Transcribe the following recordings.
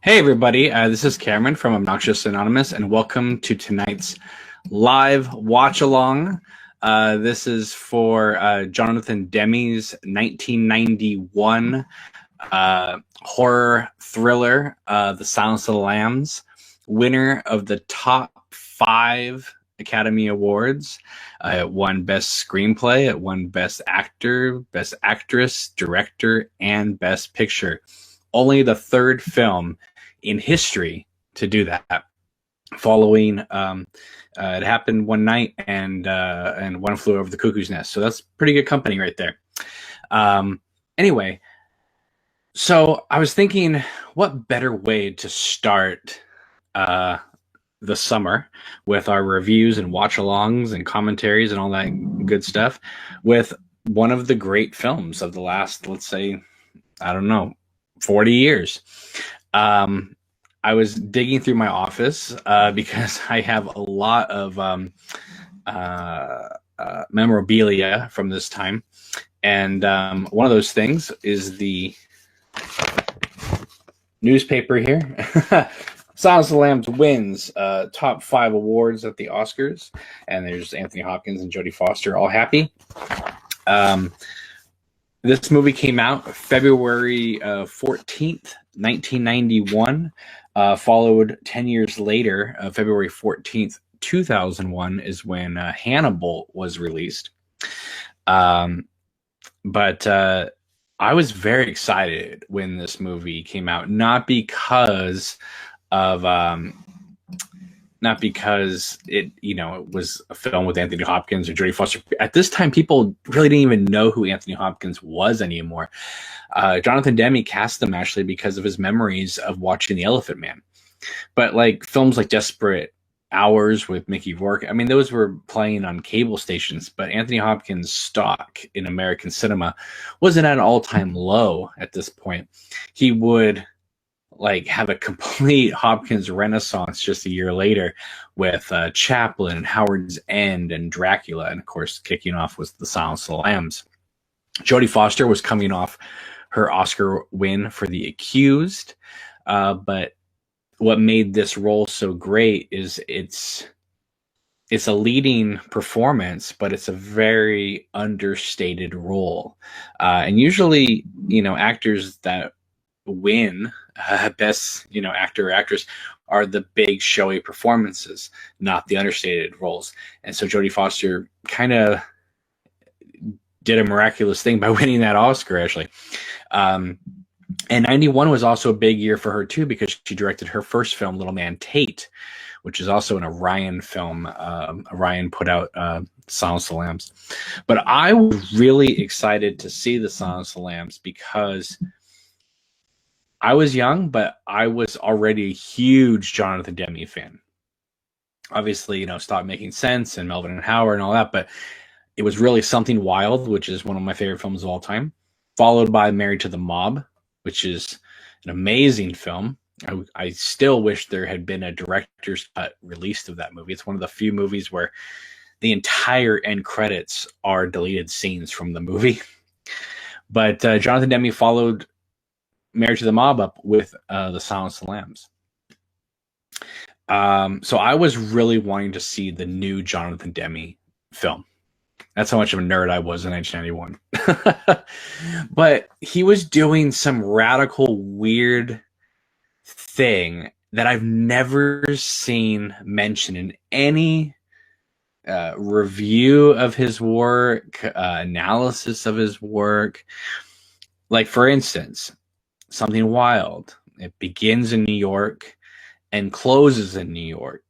Hey everybody, this is Cameron from Obnoxious Anonymous, and welcome to tonight's live watch-along. This is for Jonathan Demme's 1991 horror thriller, The Silence of the Lambs, winner of the top 5 Academy Awards. It won Best Screenplay, it won Best Actor, Best Actress, Director, and Best Picture. Only the third film in history to do that. Following, it happened one night, and One Flew Over the Cuckoo's Nest. So that's pretty good company right there. Anyway, so I was thinking, what better way to start the summer with our reviews and watch-alongs and commentaries and all that good stuff with one of the great films of the last, let's say, I don't know, 40 years. I was digging through my office because I have a lot of memorabilia from this time. And one of those things is the newspaper here. Silence of the Lambs wins top 5 awards at the Oscars. And there's Anthony Hopkins and Jodie Foster all happy. This movie came out February 14th, 1991, followed 10 years later, February 14th, 2001 is when Hannibal was released. But I was very excited when this movie came out, not because it, it was a film with Anthony Hopkins or Jodie Foster. At this time, people really didn't even know who Anthony Hopkins was anymore. Jonathan Demme cast them actually because of his memories of watching The Elephant Man. But like films like Desperate Hours with Mickey Rourke, I mean, those were playing on cable stations, but Anthony Hopkins' stock in American cinema wasn't at an all-time low at this point. He would have a complete Hopkins renaissance just a year later with Chaplin, Howard's End, and Dracula, and of course kicking off was The Silence of the Lambs. Jodie Foster was coming off her Oscar win for The Accused, but what made this role so great is it's a leading performance, but it's a very understated role, and usually actors that win best actor or actress are the big showy performances, not the understated roles. And so Jodie Foster kind of did a miraculous thing by winning that Oscar actually. And 91 was also a big year for her too, because she directed her first film, Little Man Tate, which is also an Orion film. Orion put out Silence of the Lambs. But I was really excited to see The Silence of the Lambs because I was young, but I was already a huge Jonathan Demme fan. Obviously, Stop Making Sense and Melvin and Howard and all that, but it was really Something Wild, which is one of my favorite films of all time, followed by Married to the Mob, which is an amazing film. I still wish there had been a director's cut released of that movie. It's one of the few movies where the entire end credits are deleted scenes from the movie. But Jonathan Demme followed Married to the Mob up with The Silence of the Lambs. So I was really wanting to see the new Jonathan Demme film. That's how much of a nerd I was in 1991. But he was doing some radical, weird thing that I've never seen mentioned in any review of his work, analysis of his work. Like, for instance, Something Wild. It begins in New York and closes in New York.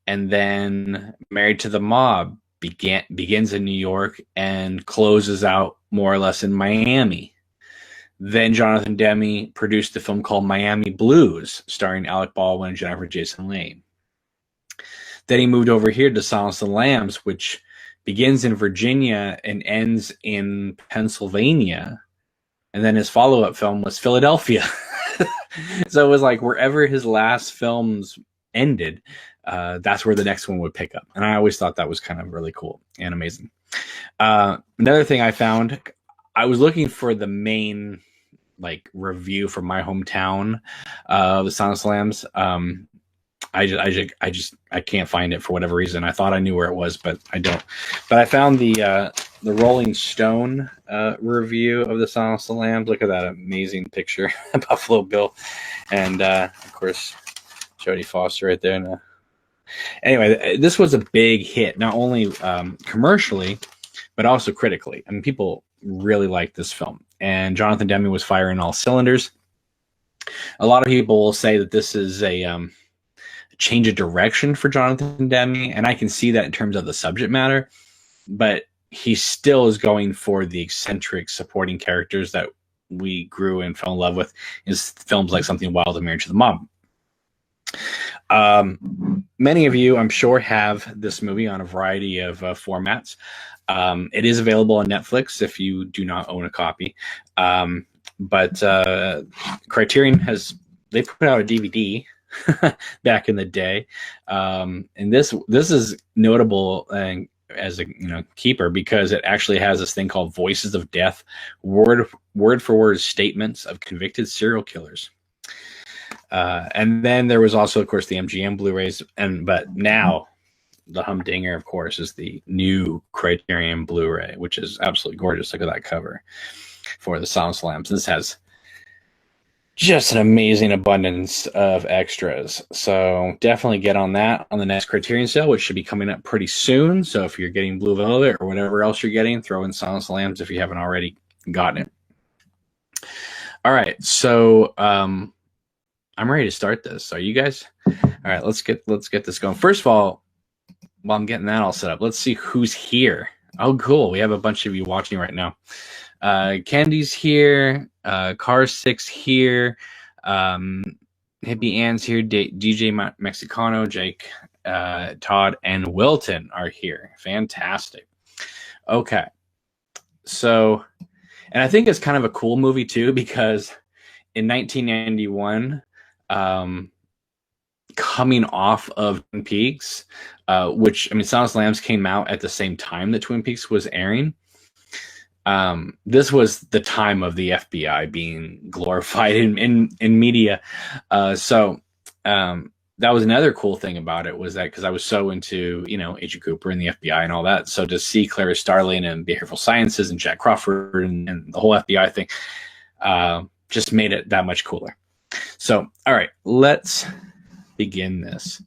And then Married to the Mob begins in New York and closes out more or less in Miami. Then Jonathan Demme produced a film called Miami Blues, starring Alec Baldwin and Jennifer Jason Leigh. Then he moved over here to Silence of the Lambs, which begins in Virginia and ends in Pennsylvania. And then his follow-up film was Philadelphia. So it was like wherever his last films ended, that's where the next one would pick up. And I always thought that was kind of really cool and amazing. Another thing I found, I was looking for the main like review from my hometown of the Silence of the Lambs. I can't find it for whatever reason. I thought I knew where it was, but I don't. But I found the Rolling Stone review of the Silence of the Lambs. Look at that amazing picture, Buffalo Bill, and of course Jodie Foster right there. And, anyway, this was a big hit, not only commercially, but also critically. I mean, people really liked this film, and Jonathan Demme was firing all cylinders. A lot of people will say that this is a change of direction for Jonathan Demme, and I can see that in terms of the subject matter, but he still is going for the eccentric supporting characters that we grew and fell in love with in films like Something Wild and Marriage to the Mob. Many of you, I'm sure, have this movie on a variety of formats. It is available on Netflix if you do not own a copy. But Criterion they put out a DVD back in the day, and this is notable as a keeper, because it actually has this thing called Voices of Death, word for word statements of convicted serial killers. And then there was also, of course, the MGM Blu-rays, but now the humdinger, of course, is the new Criterion Blu-ray, which is absolutely gorgeous. Look at that cover for the Silence of the Lambs. This has just an amazing abundance of extras. So definitely get on that on the next Criterion sale, which should be coming up pretty soon. So if you're getting Blue Velvet or whatever else you're getting, throw in Silence of the Lambs if you haven't already gotten it. All right, so I'm ready to start this. Are you guys? All right, let's get this going. First of all, while I'm getting that all set up, let's see who's here. Oh, cool. We have a bunch of you watching right now. Candy's here. Car 6 here. Hippie Ann's here. DJ Mexicano, Jake, Todd, and Wilton are here. Fantastic. Okay. So, and I think it's kind of a cool movie too, because in 1991, coming off of Twin Peaks, which, I mean, Silence of the Lambs came out at the same time that Twin Peaks was airing. This was the time of the FBI being glorified in media. So that was another cool thing about it, was that because I was so into, Agent Cooper and the FBI and all that. So to see Clarice Starling and Behavioral Sciences and Jack Crawford and the whole FBI thing just made it that much cooler. So, all right, let's begin this.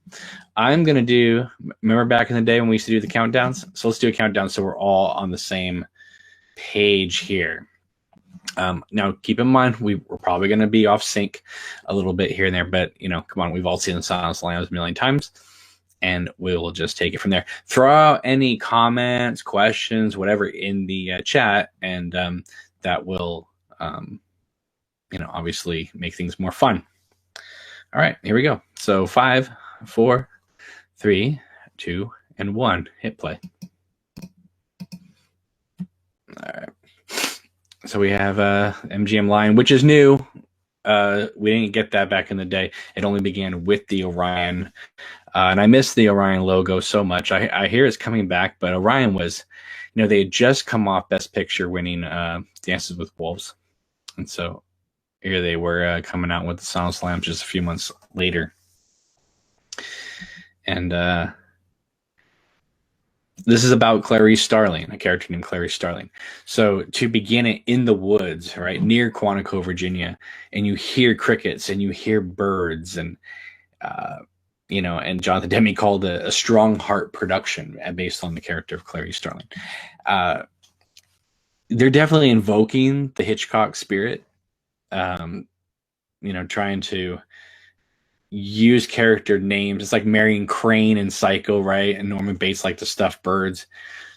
I'm going to do, remember back in the day when we used to do the countdowns? So let's do a countdown so we're all on the same page here. Now, keep in mind, we're probably going to be off sync a little bit here and there, but, come on, we've all seen the Silence of the Lambs a million times, and we'll just take it from there. Throw out any comments, questions, whatever in the chat, and that will, obviously make things more fun. All right, here we go. So 5, 4, 3, 2, and 1. Hit play. All right. So we have MGM line, which is new. We didn't get that back in the day. It only began with the Orion. And I miss the Orion logo so much. I hear it's coming back, but Orion was, they had just come off Best Picture winning Dances with Wolves. And so here they were coming out with the Silence of the Lambs just a few months later. And this is about Clarice Starling, a character named Clarice Starling. So to begin it in the woods, right, near Quantico, Virginia, and you hear crickets and you hear birds, and and Jonathan Demme called a strong heart production based on the character of Clarice Starling. They're definitely invoking the Hitchcock spirit. Trying to use character names. It's like Marion Crane in Psycho, right? And Norman Bates like to stuff birds.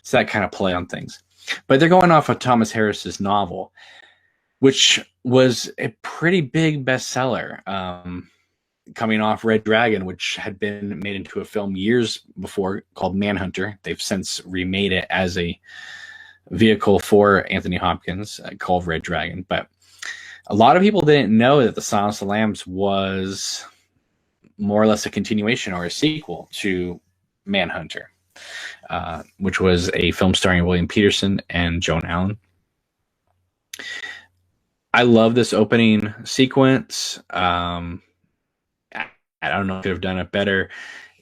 It's that kind of play on things. But they're going off of Thomas Harris's novel, which was a pretty big bestseller, coming off Red Dragon, which had been made into a film years before called Manhunter. They've since remade it as a vehicle for Anthony Hopkins called Red Dragon. But a lot of people didn't know that The Silence of the Lambs was more or less a continuation or a sequel to Manhunter, which was a film starring William Peterson and Joan Allen. I love this opening sequence. I don't know if they could have done it better.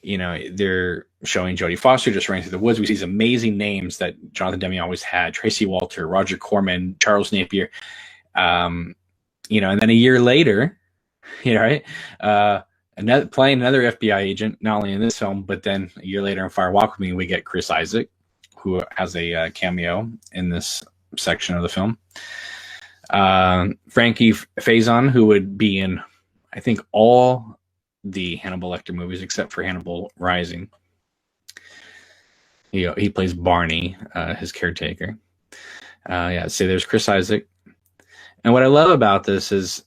They're showing Jodie Foster just running through the woods. We see these amazing names that Jonathan Demme always had: Tracy Walter, Roger Corman, Charles Napier. And then a year later, right, playing another FBI agent, not only in this film, but then a year later in Fire Walk With Me, we get Chris Isaak, who has a cameo in this section of the film. Frankie Faison, who would be in, I think, all the Hannibal Lecter movies except for Hannibal Rising. He plays Barney, his caretaker. So there's Chris Isaak. And what I love about this is,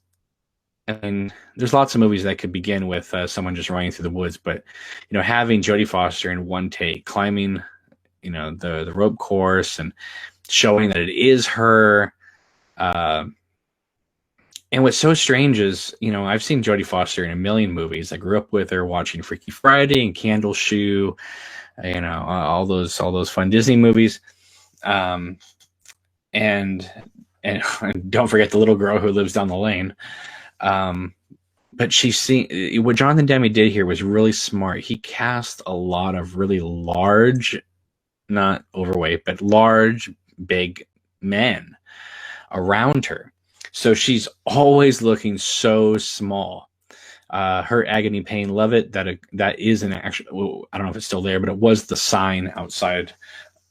there's lots of movies that could begin with someone just running through the woods, but having Jodie Foster in one take climbing, the rope course and showing that it is her. And what's so strange is, I've seen Jodie Foster in a million movies. I grew up with her watching Freaky Friday and Candle Shoe, all those fun Disney movies. And don't forget the little girl who lives down the lane. But what Jonathan Demme did here was really smart. He cast a lot of really large, not overweight, but large, big men around her. So she's always looking so small. Her Agony Pain Love It, that is an actual, I don't know if it's still there, but it was the sign outside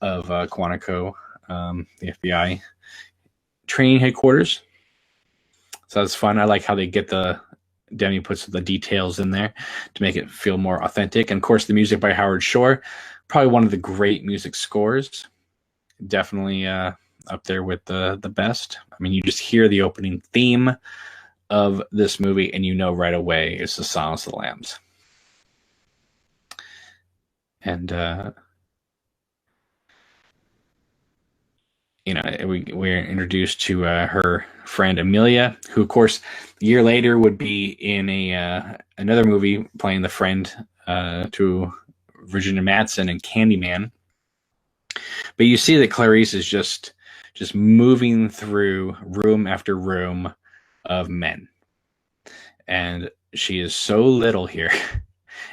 of Quantico, the FBI training headquarters. So that's fun. I like how they get Demme puts the details in there to make it feel more authentic. And of course, the music by Howard Shore, probably one of the great music scores. Definitely up there with the best. I mean, you just hear the opening theme of this movie and right away it's the Silence of the Lambs. And we're introduced to her friend Amelia, who of course a year later would be in another movie playing the friend to Virginia Madsen in Candyman. But you see that Clarice is just moving through room after room of men. And she is so little here.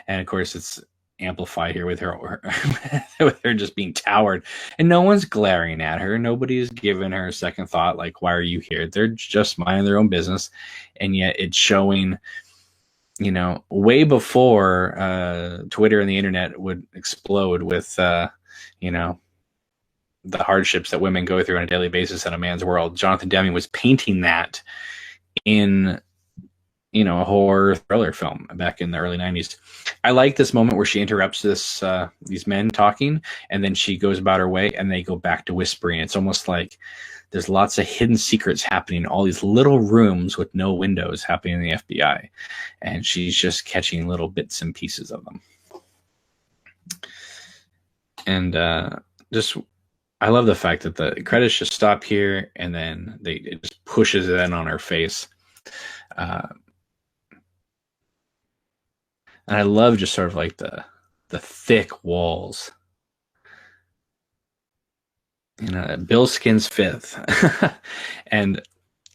And of course it's amplified here with her with her just being towered. And no one's glaring at her. Nobody's giving her a second thought, like, why are you here? They're just minding their own business. And yet it's showing, way before Twitter and the internet would explode with, the hardships that women go through on a daily basis in a man's world. Jonathan Demme was painting that in, a horror thriller film back in the early 90s. I like this moment where she interrupts these men talking, and then she goes about her way, and they go back to whispering. It's almost like there's lots of hidden secrets happening in all these little rooms with no windows happening in the FBI, and she's just catching little bits and pieces of them. And I love the fact that the credits just stop here, and then it just pushes it in on her face. And I love just sort of like the thick walls. Bill Skin's fifth. And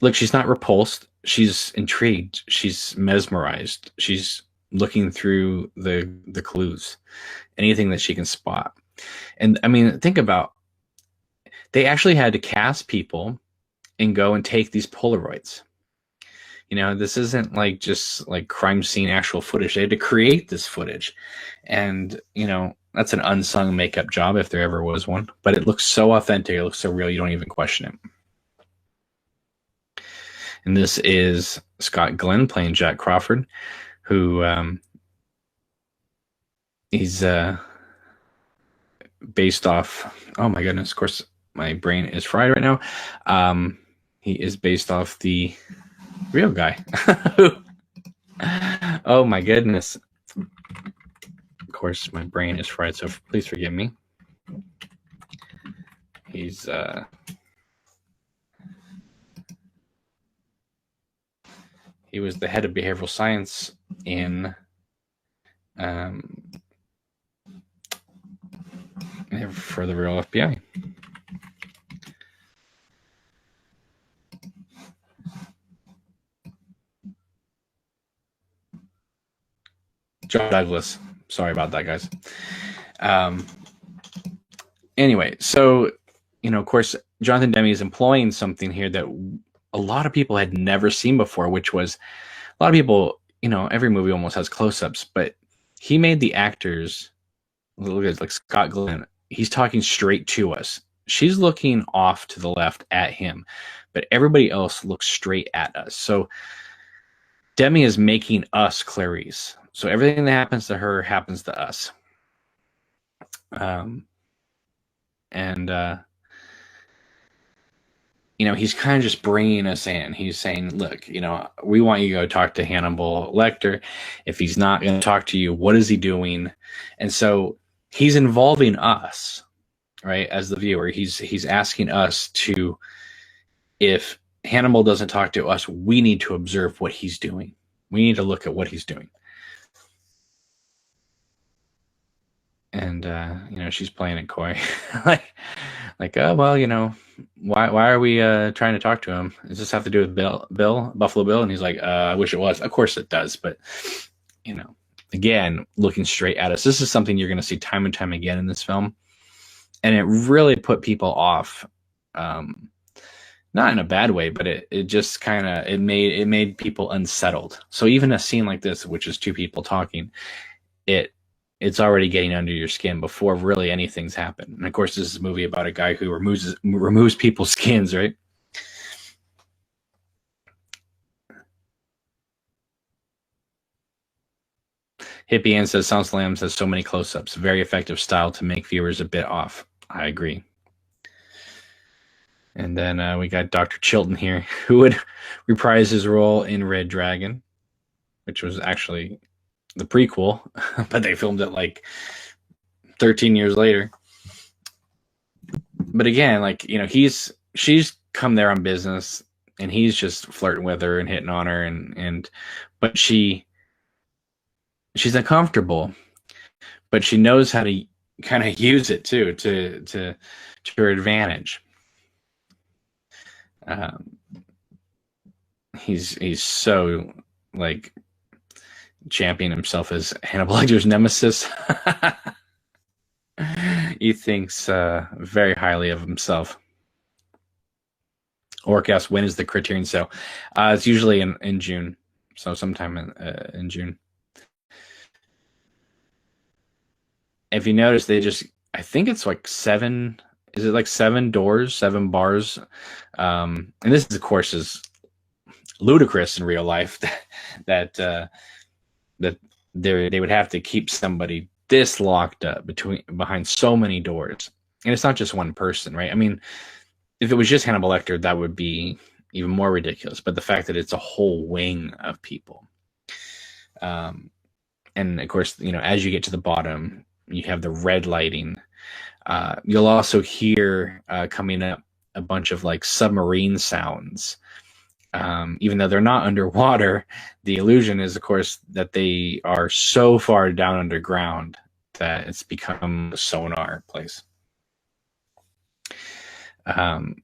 look, she's not repulsed. She's intrigued. She's mesmerized. She's looking through the clues, anything that she can spot. And I mean, think about, they actually had to cast people and go and take these Polaroids. This isn't like just like crime scene actual footage. They had to create this footage. And, that's an unsung makeup job if there ever was one. But it looks so authentic. It looks so real. You don't even question it. And this is Scott Glenn playing Jack Crawford, who he's based off, oh my goodness, of course, my brain is fried right now. He is based off the real guy. Oh my goodness. Of course, my brain is fried, so please forgive me. He's he was the head of behavioral science in for the real FBI. John Douglas. Sorry about that, guys. Anyway, so, of course, Jonathan Demme is employing something here that a lot of people had never seen before, which was a lot of people, every movie almost has close-ups, but he made the actors, look at like Scott Glenn, he's talking straight to us. She's looking off to the left at him, but everybody else looks straight at us. So Demme is making us Clarice. So everything that happens to her happens to us. He's kind of just bringing us in. He's saying, look, we want you to go talk to Hannibal Lecter. If he's not going to talk to you, what is he doing? And so he's involving us, right, as the viewer. He's asking us to, if Hannibal doesn't talk to us, we need to observe what he's doing. We need to look at what he's doing. And, she's playing it coy. oh, well, why are we trying to talk to him? Does this have to do with Buffalo Bill? And he's like, I wish it was. Of course it does. But, again, looking straight at us. This is something you're going to see time and time again in this film. And it really put people off. Not in a bad way, but it just kind of, it made people unsettled. So even a scene like this, which is two people talking, it's already getting under your skin before really anything's happened. And of course, this is a movie about a guy who removes people's skins, right? Hippie Ann says, Silence of the Lambs has so many close-ups. Very effective style to make viewers a bit off. I agree. And then we got Dr. Chilton here, who would reprise his role in Red Dragon, which was actually the prequel, but they filmed it like 13 years later. But again, she's come there on business, and he's just flirting with her and hitting on her, but she's uncomfortable, but she knows how to kind of use it too to her advantage. He's so champion himself as Hannibal Lecter's nemesis. He thinks very highly of himself. Orc asks, when is the Criterion sale? It's usually in June, so sometime in June. If you notice, I think it's like 7. Is it like 7 doors, 7 bars? And this, of course, is ludicrous in real life that they would have to keep somebody this locked up behind so many doors. And it's not just one person, right? I mean, if it was just Hannibal Lecter, that would be even more ridiculous. But the fact that it's a whole wing of people. And of course, as you get to the bottom, you have the red lighting. You'll also hear coming up a bunch of submarine sounds. Even though they're not underwater, the illusion is, of course, that they are so far down underground that it's become a sonar place. And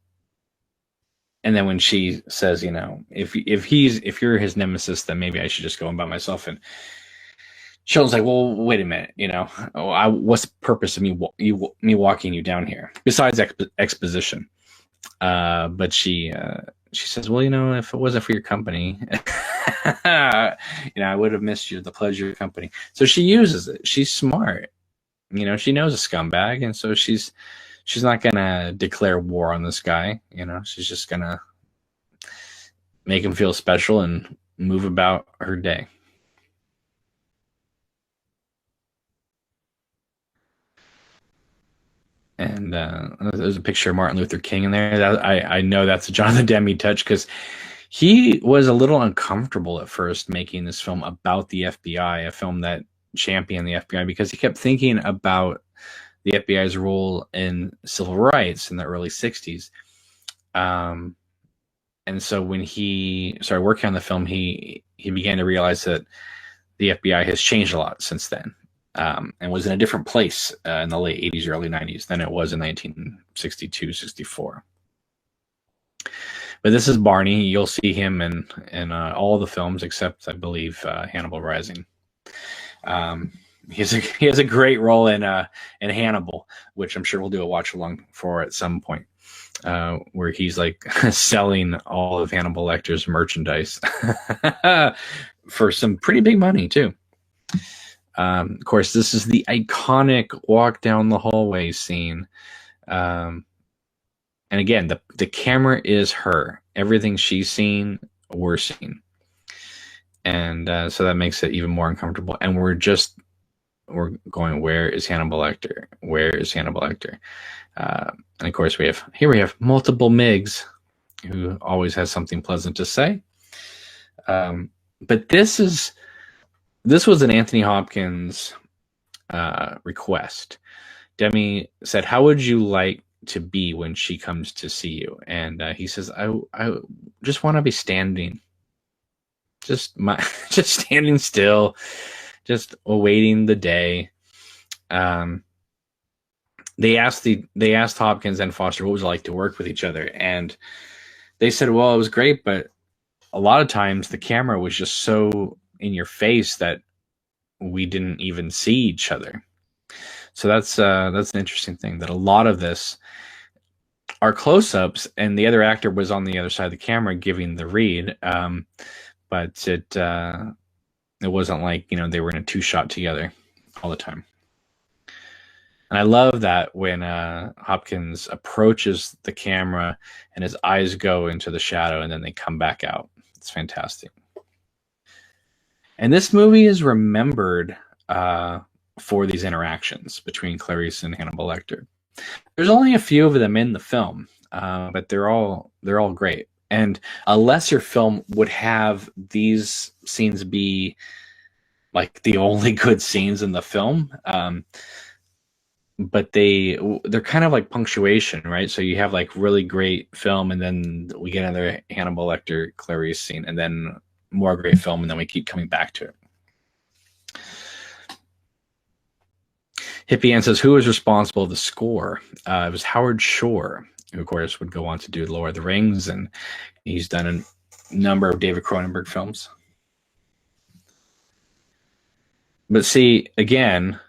then when she says, if you're his nemesis, then maybe I should just go in by myself. And Sheldon's like, well, wait a minute, what's the purpose of me walking you down here besides exposition? But she says, well, if it wasn't for your company, I would have missed the pleasure of your company. So she uses it. She's smart. She knows a scumbag, and so she's not gonna declare war on this guy. She's just gonna make him feel special and move about her day. And there's a picture of Martin Luther King in there. I know that's a Jonathan Demme touch, because he was a little uncomfortable at first making this film about the FBI, a film that championed the FBI, because he kept thinking about the FBI's role in civil rights in the early 60s. And so when he started working on the film, he began to realize that the FBI has changed a lot since then. And was in a different place in the late 80s, early 90s than it was in 1962, 64. But this is Barney. You'll see him in all the films except, I believe, Hannibal Rising. He has a great role in Hannibal, which I'm sure we'll do a watch along for at some point, where he's like selling all of Hannibal Lecter's merchandise for some pretty big money too. Of course, this is the iconic walk down the hallway scene. And again, the camera is her. Everything she's seen, we're seeing. And so that makes it even more uncomfortable. And we're going, where is Hannibal Lecter? Where is Hannibal Lecter? And of course, we have multiple Migs, who always has something pleasant to say. But this was an Anthony Hopkins request. Demme said, "How would you like to be when she comes to see you?" And he says, I just want to be standing, just standing still, just awaiting the day. They asked Hopkins and Foster what was it like to work with each other, and they said, well, it was great, but a lot of times the camera was just so in your face that we didn't even see each other. So that's an interesting thing, that a lot of this are close-ups, and the other actor was on the other side of the camera giving the read, but it wasn't like, they were in a two-shot together all the time. And I love that when Hopkins approaches the camera and his eyes go into the shadow and then they come back out. It's fantastic. And this movie is remembered for these interactions between Clarice and Hannibal Lecter. There's only a few of them in the film, but they're all great. And a lesser film would have these scenes be like the only good scenes in the film. But they're kind of like punctuation, right? So you have like really great film, and then we get another Hannibal Lecter Clarice scene, and then more great film, and then we keep coming back to it. Hippie Ann says, who was responsible for the score? It was Howard Shore, who of course would go on to do Lord of the Rings, and he's done a number of David Cronenberg films. But see, again,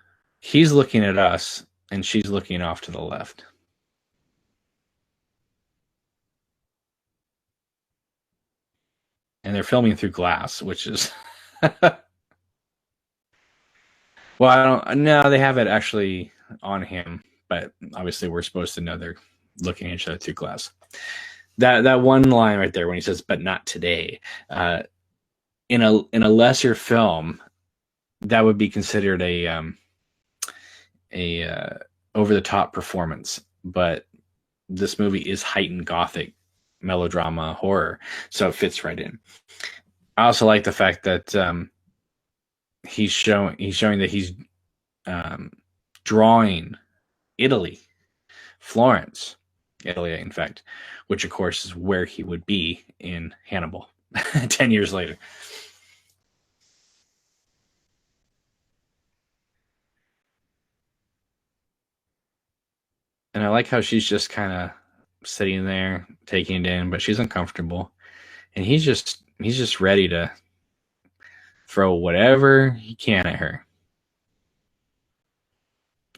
he's looking at us and she's looking off to the left. And they're filming through glass, which is well, I don't know. They have it actually on him, but obviously we're supposed to know they're looking at each other through glass. That one line right there when he says, "But not today," in a lesser film, that would be considered a over the top performance. But this movie is heightened gothic melodrama horror, so it fits right in. I also like the fact that he's showing that he's drawing Italy, Florence, Italy, in fact, which of course is where he would be in Hannibal 10 years later. And I like how she's just kind of sitting there taking it in, but she's uncomfortable, and he's just ready to throw whatever he can at her.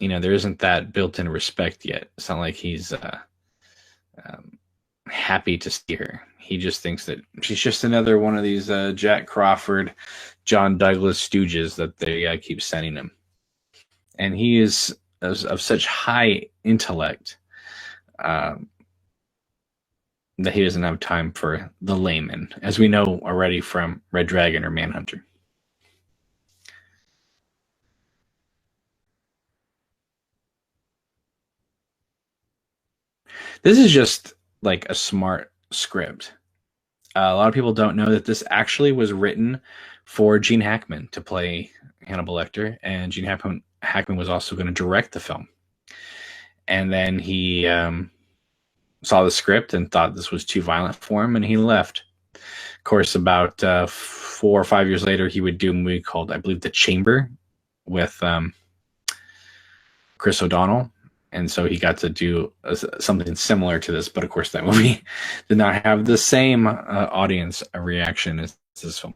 There isn't that built-in respect yet. It's not like he's happy to see her. He just thinks that she's just another one of these Jack Crawford, John Douglas stooges that they keep sending him. And he is of such high intellect that he doesn't have time for the layman, as we know already from Red Dragon or Manhunter. This is just like a smart script. A lot of people don't know that this actually was written for Gene Hackman to play Hannibal Lecter, and Gene Hackman was also going to direct the film. And then he saw the script and thought this was too violent for him, and he left. Of course, about 4 or 5 years later, he would do a movie called, I believe, The Chamber with Chris O'Donnell. And so he got to do something similar to this. But of course, that movie did not have the same audience reaction as this film.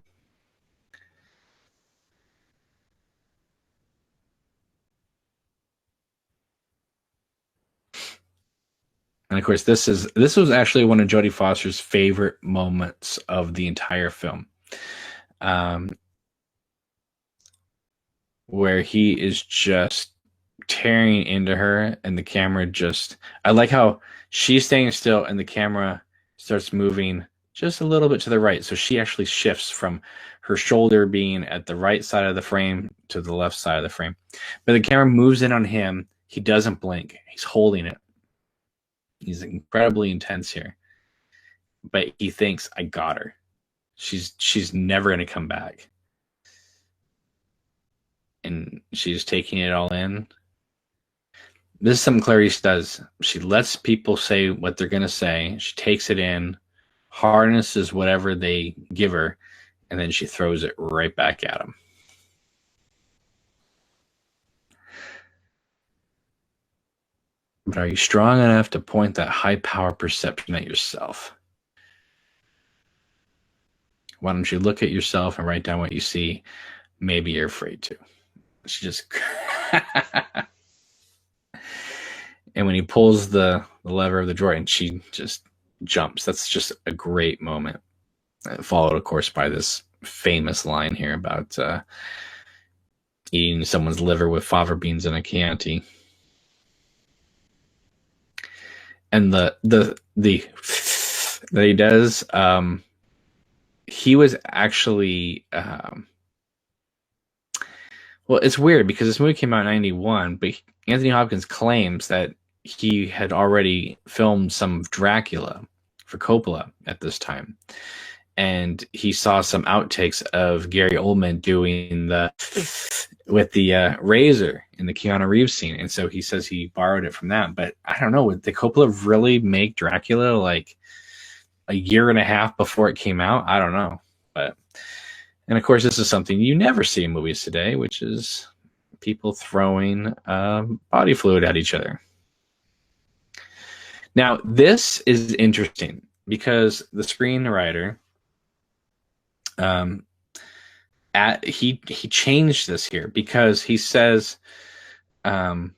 And of course, this was actually one of Jodie Foster's favorite moments of the entire film, where he is just tearing into her, and the camera I like how she's staying still and the camera starts moving just a little bit to the right. So she actually shifts from her shoulder being at the right side of the frame to the left side of the frame. But the camera moves in on him. He doesn't blink. He's holding it. He's incredibly intense here. But he thinks, I got her. She's never going to come back. And she's taking it all in. This is something Clarice does. She lets people say what they're going to say. She takes it in, harnesses whatever they give her, and then she throws it right back at them. But are you strong enough to point that high power perception at yourself? Why don't you look at yourself and write down what you see? Maybe you're afraid to. She just... And when he pulls the lever of the drawer and she just jumps, that's just a great moment. Followed, of course, by this famous line here about eating someone's liver with fava beans in a Chianti. And the that he does, he was actually... well, it's weird because this movie came out in 91, but Anthony Hopkins claims that he had already filmed some of Dracula for Coppola at this time. And he saw some outtakes of Gary Oldman doing with the razor in the Keanu Reeves scene. And so he says he borrowed it from that. But I don't know, did Coppola really make Dracula like a year and a half before it came out? I don't know. And of course, this is something you never see in movies today, which is people throwing body fluid at each other. Now, this is interesting because the screenwriter, he changed this here because he says, well,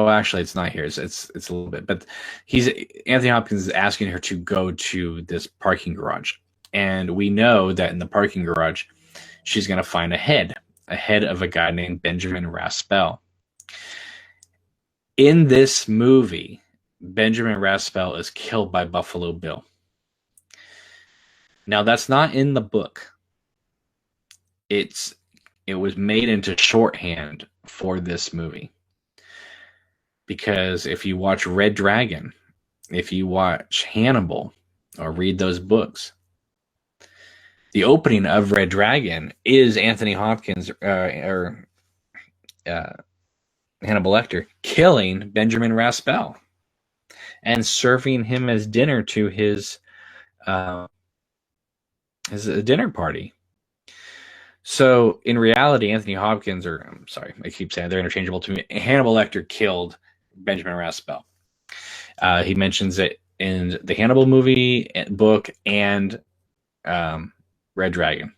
actually, it's not here. It's a little bit, but Anthony Hopkins is asking her to go to this parking garage. And we know that in the parking garage, she's going to find a head of a guy named Benjamin Raspail. In this movie, Benjamin Raspail is killed by Buffalo Bill. Now, that's not in the book. It was made into shorthand for this movie. Because if you watch Red Dragon, if you watch Hannibal, or read those books, the opening of Red Dragon is Anthony Hopkins Hannibal Lecter killing Benjamin Raspail and serving him as dinner to his dinner party. So in reality, Anthony Hopkins, I'm sorry, I keep saying they're interchangeable to me. Hannibal Lecter killed Benjamin Raspail. He mentions it in the Hannibal movie book and Red Dragon.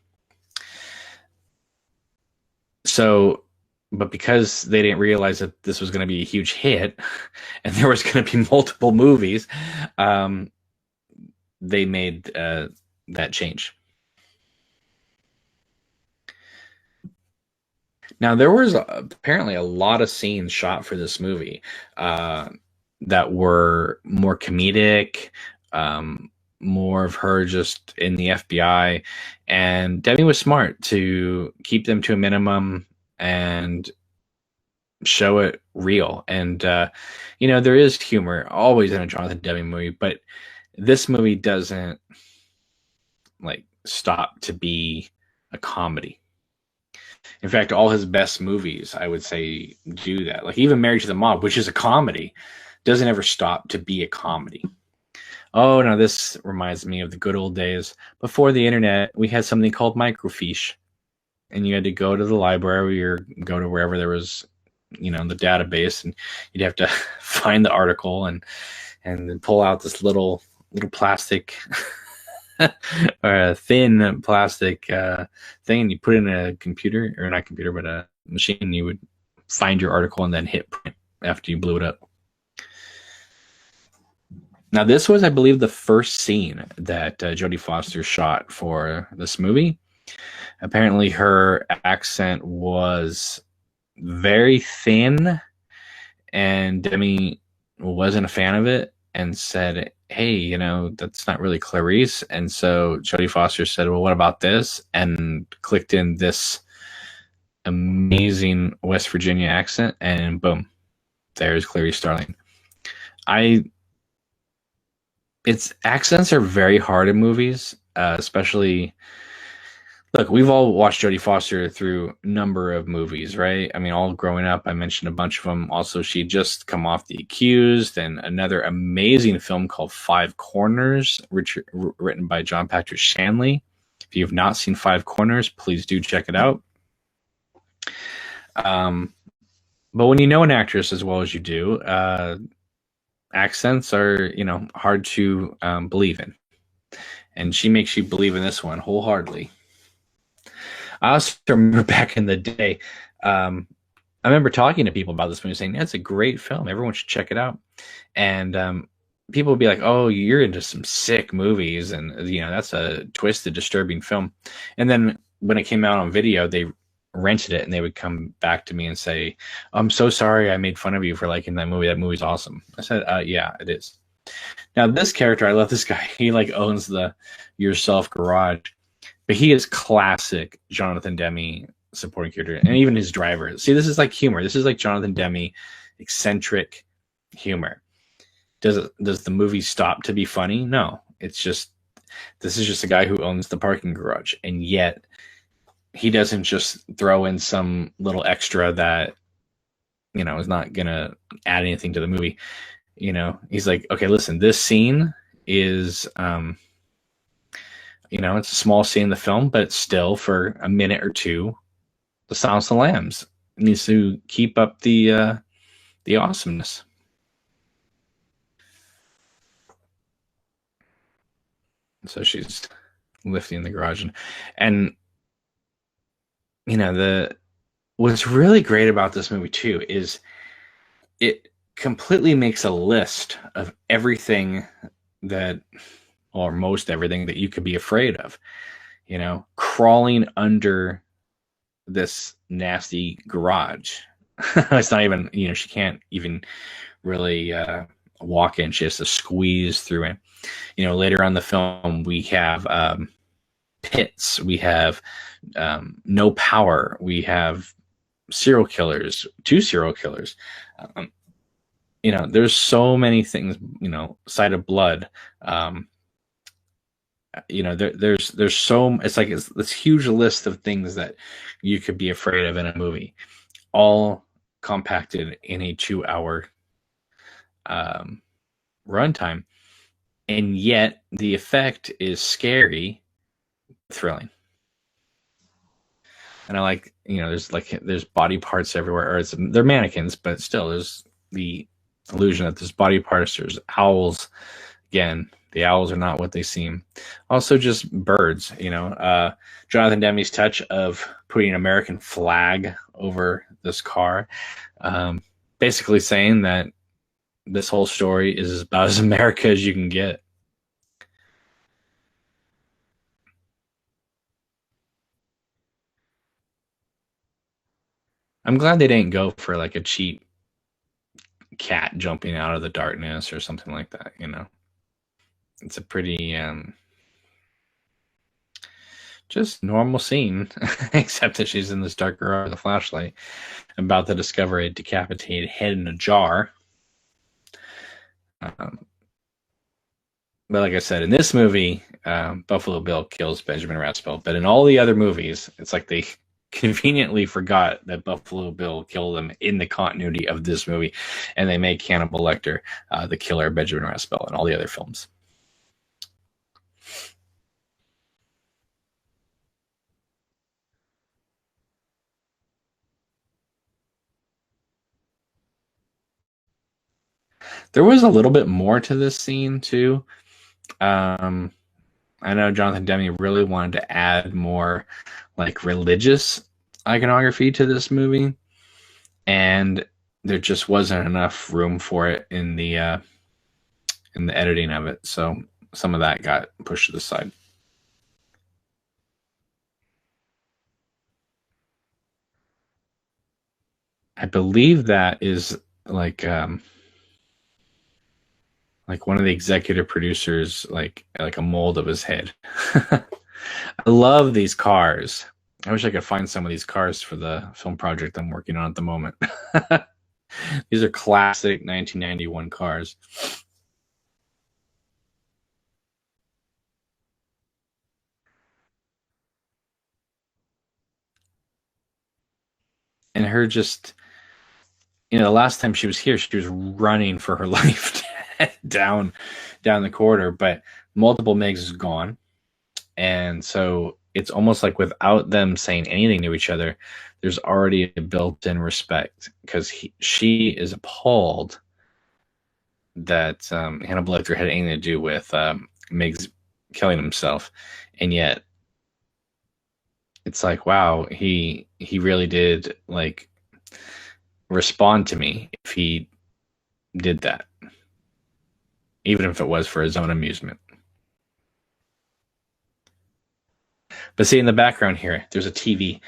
So, but because they didn't realize that this was going to be a huge hit and there was going to be multiple movies, they made that change. Now, there was apparently a lot of scenes shot for this movie that were more comedic, more of her just in the FBI, and Demme was smart to keep them to a minimum and show it real. And there is humor always in a Jonathan Demme movie, but this movie doesn't stop to be a comedy. In fact, all his best movies, I would say, do that. Like even Married to the Mob, which is a comedy, doesn't ever stop to be a comedy. Oh, no, this reminds me of the good old days. Before the internet, we had something called microfiche. And you had to go to the library or go to wherever there was, the database, and you'd have to find the article and then pull out this little plastic or a thin plastic thing, and you put it in a computer, or not computer, but a machine, and you would find your article and then hit print after you blew it up. Now, this was, I believe, the first scene that Jodie Foster shot for this movie. Apparently, her accent was very thin, and Demme wasn't a fan of it and said, hey, you know, that's not really Clarice. And so Jodie Foster said, well, what about this? And clicked in this amazing West Virginia accent, and boom, there's Clarice Starling. Its accents are very hard in movies, especially. Look, we've all watched Jodie Foster through a number of movies, right? I mean, all growing up, I mentioned a bunch of them. Also, she just come off The Accused, and another amazing film called Five Corners, written by John Patrick Shanley. If you have not seen Five Corners, please do check it out. But when you know an actress as well as you do, accents are, you know, hard to believe in. And she makes you believe in this one wholeheartedly. I also remember back in the day, I remember talking to people about this movie saying, that's a great film. Everyone should check it out. And people would be like, oh, you're into some sick movies. And, you know, that's a twisted, disturbing film. And then when it came out on video, they rented it and they would come back to me and say, I'm so sorry I made fun of you for liking that movie. That movie's awesome. I said, yeah, it is. Now, this character, I love this guy. He like owns the Yourself garage. But he is classic Jonathan Demme supporting character, and even his driver. See, this is like humor. This is like Jonathan Demme eccentric humor. Does the movie stop to be funny? No. It's just, this is just a guy who owns the parking garage, and yet he doesn't just throw in some little extra that, you know, is not gonna add anything to the movie. You know, he's like, okay, listen, this scene is you know, it's a small scene in the film, but still, for a minute or two, the Silence of the Lambs needs to keep up the awesomeness. So she's lifting the garage, and you know, what's really great about this movie too is it completely makes a list of everything that, or most everything that you could be afraid of, you know, crawling under this nasty garage. It's not even, you know, she can't even really walk in. She has to squeeze through it. You know, later on in the film, we have pits, we have no power, we have serial killers, 2 serial killers. You know, there's so many things, you know, Sight of Blood. You know, there's so, it's like it's this huge list of things that you could be afraid of in a movie, all compacted in a 2-hour runtime, and yet the effect is scary, thrilling. And I like, you know, there's body parts everywhere, or they're mannequins, but still there's the illusion that there's body parts. There's owls. Again, the owls are not what they seem. Also, just birds, you know. Jonathan Demme's touch of putting an American flag over this car, basically saying that this whole story is about as America as you can get. I'm glad they didn't go for like a cheap cat jumping out of the darkness or something like that, you know. It's a pretty just normal scene, except that she's in this dark garage with a flashlight, about to discover a decapitated head in a jar. But like I said, in this movie, Buffalo Bill kills Benjamin Raspel. But in all the other movies, it's like they conveniently forgot that Buffalo Bill killed him in the continuity of this movie, and they make Hannibal Lecter the killer of Benjamin Raspel in all the other films. There was a little bit more to this scene too. I know Jonathan Demme really wanted to add more like religious iconography to this movie, and there just wasn't enough room for it in the in the editing of it. So some of that got pushed to the side. I believe that is like one of the executive producers, like a mold of his head. I love these cars. I wish I could find some of these cars for the film project I'm working on at the moment. These are classic 1991 cars. And her just, the last time she was here, she was running for her life down the corridor, but multiple Megs is gone. And so it's almost like without them saying anything to each other, there's already a built-in respect, because she is appalled that Hannibal Lecter had anything to do with Miggs killing himself, and yet it's like, wow, he really did like respond to me if he did that, even if it was for his own amusement. But see, in the background here, there's a TV.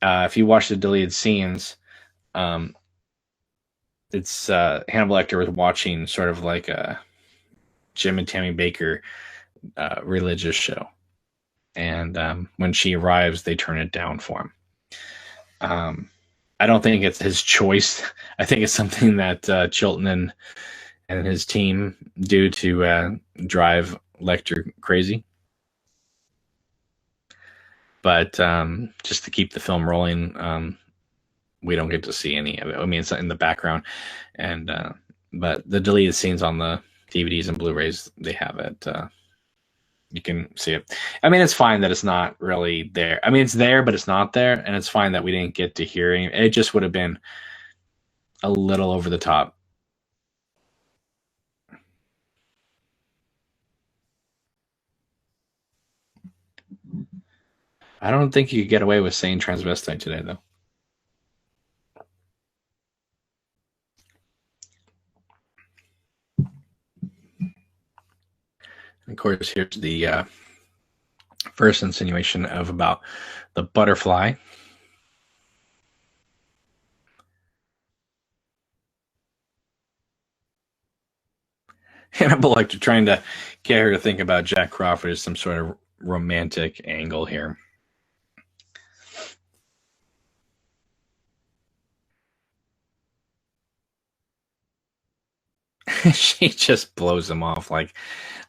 If you watch the deleted scenes, it's Hannibal Lecter was watching sort of like a Jim and Tammy Baker religious show. And when she arrives, they turn it down for him. I don't think it's his choice. I think it's something that Chilton and his team do to drive Lecter crazy. But just to keep the film rolling, we don't get to see any of it. I mean, it's in the background, and but the deleted scenes on the DVDs and Blu-rays, they have it. You can see it. I mean, it's fine that it's not really there. I mean, it's there, but it's not there, and it's fine that we didn't get to hear it. It just would have been a little over the top. I don't think you could get away with saying transvestite today, though. Of course, here's the first insinuation of about the butterfly. Hannibal Lecter trying to get her to think about Jack Crawford as some sort of romantic angle here. She just blows him off like,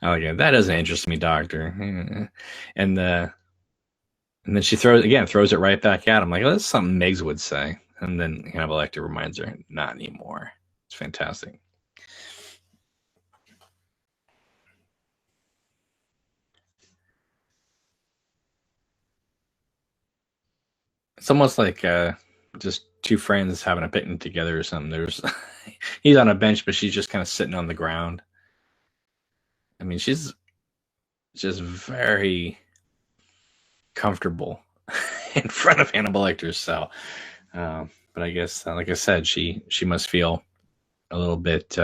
oh yeah, that doesn't interest me, doctor. And then she throws it right back at him like, oh, that's something Miggs would say. And then Hannibal Lecter reminds her, not anymore. It's fantastic. It's almost like just two friends having a picnic together or something. There's he's on a bench, but she's just kind of sitting on the ground. I mean, she's just very comfortable in front of Hannibal Lecter's cell. But I guess, like I said, she must feel a little bit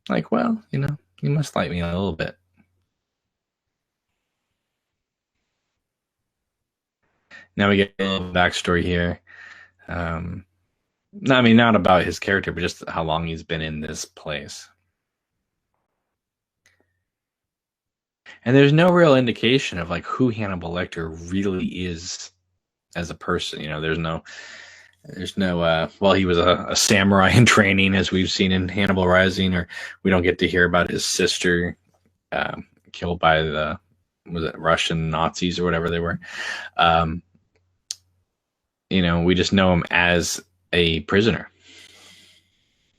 like, well, you must like me a little bit. Now we get a little backstory here. I mean, not about his character, but just how long he's been in this place. And there's no real indication of like who Hannibal Lecter really is as a person. There's no well, he was a samurai in training, as we've seen in Hannibal Rising, or we don't get to hear about his sister killed by was it Russian Nazis or whatever they were. We just know him as a prisoner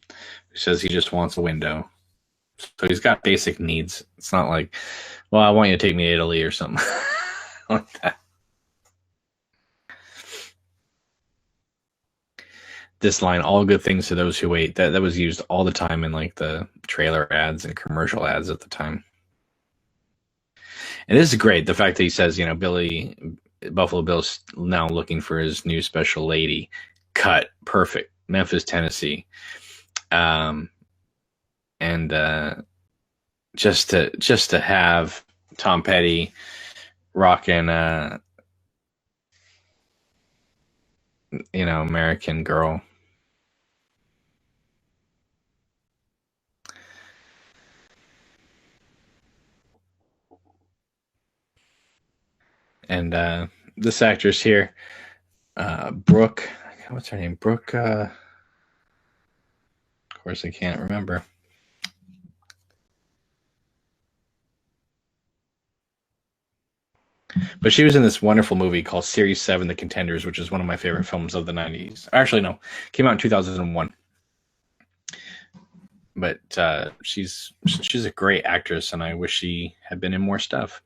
who says he just wants a window. So he's got basic needs. It's not like, well, I want you to take me to Italy or something like that. This line, all good things to those who wait, that was used all the time in like the trailer ads and commercial ads at the time. And this is great. The fact that he says, Buffalo Bill's now looking for his new special lady. Cut. Perfect. Memphis, Tennessee. And just to have Tom Petty rocking American Girl. And this actress here, Brooke, what's her name? Brooke, of course I can't remember. But she was in this wonderful movie called Series 7, The Contenders, which is one of my favorite films of the 90s. Actually, no, came out in 2001. But she's a great actress, and I wish she had been in more stuff.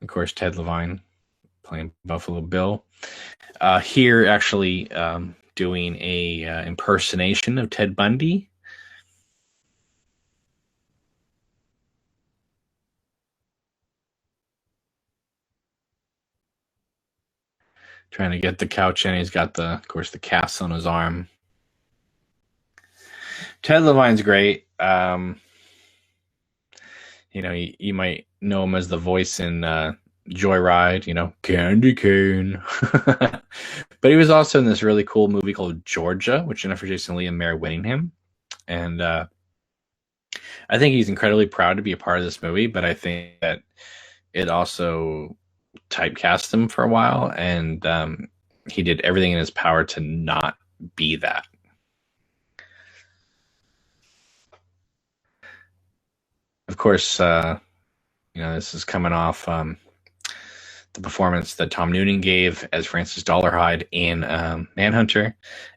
Of course, Ted Levine playing Buffalo Bill. Here, actually doing a impersonation of Ted Bundy. Trying to get the couch in. He's got of course, the cast on his arm. Ted Levine's great. You might know him as the voice in Joyride, Candy Cane. But he was also in this really cool movie called Georgia, with Jennifer Jason Leigh and Mary Winningham. And I think he's incredibly proud to be a part of this movie, but I think that it also typecast him for a while, and he did everything in his power to not be that. Of course, this is coming off the performance that Tom Noonan gave as Francis Dollarhide in Manhunter,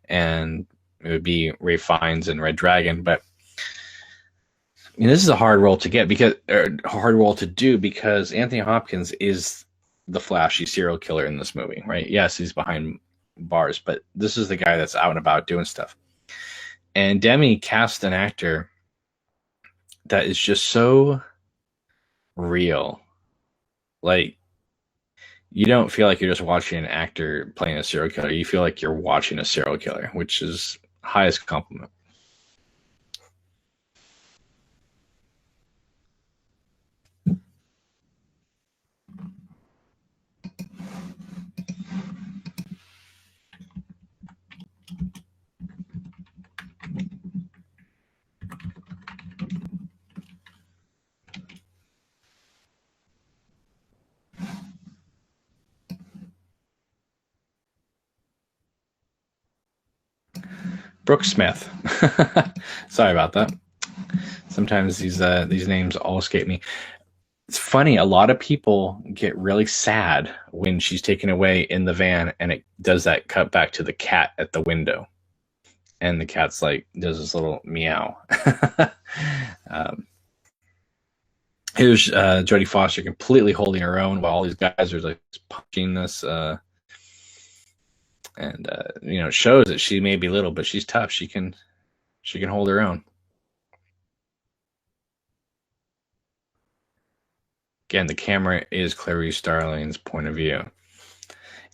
and it would be Ralph Fiennes in Red Dragon. But this is a hard role to get hard role to do because Anthony Hopkins is the flashy serial killer in this movie, right? Yes, he's behind bars, but this is the guy that's out and about doing stuff. And Demme cast an actor that is just so real. Like, you don't feel like you're just watching an actor playing a serial killer. You feel like you're watching a serial killer, which is highest compliment. Brooke Smith. Sorry about that. Sometimes these names all escape me. It's funny, a lot of people get really sad when she's taken away in the van, and it does that cut back to the cat at the window. And the cat's like, does this little meow. Here's Jodie Foster completely holding her own while all these guys are like punching this. And it shows that she may be little, but she's tough. She can hold her own. Again, the camera is Clarice Starling's point of view.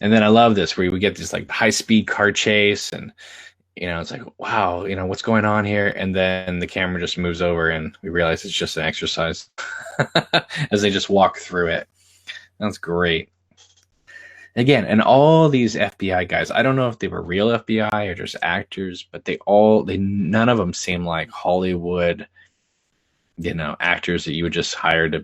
And then I love this, where we get this like high-speed car chase, and it's like, wow, what's going on here? And then the camera just moves over, and we realize it's just an exercise as they just walk through it. That's great. Again, and all these FBI guys, I don't know if they were real FBI or just actors, but none of them seem like Hollywood, actors that you would just hire to,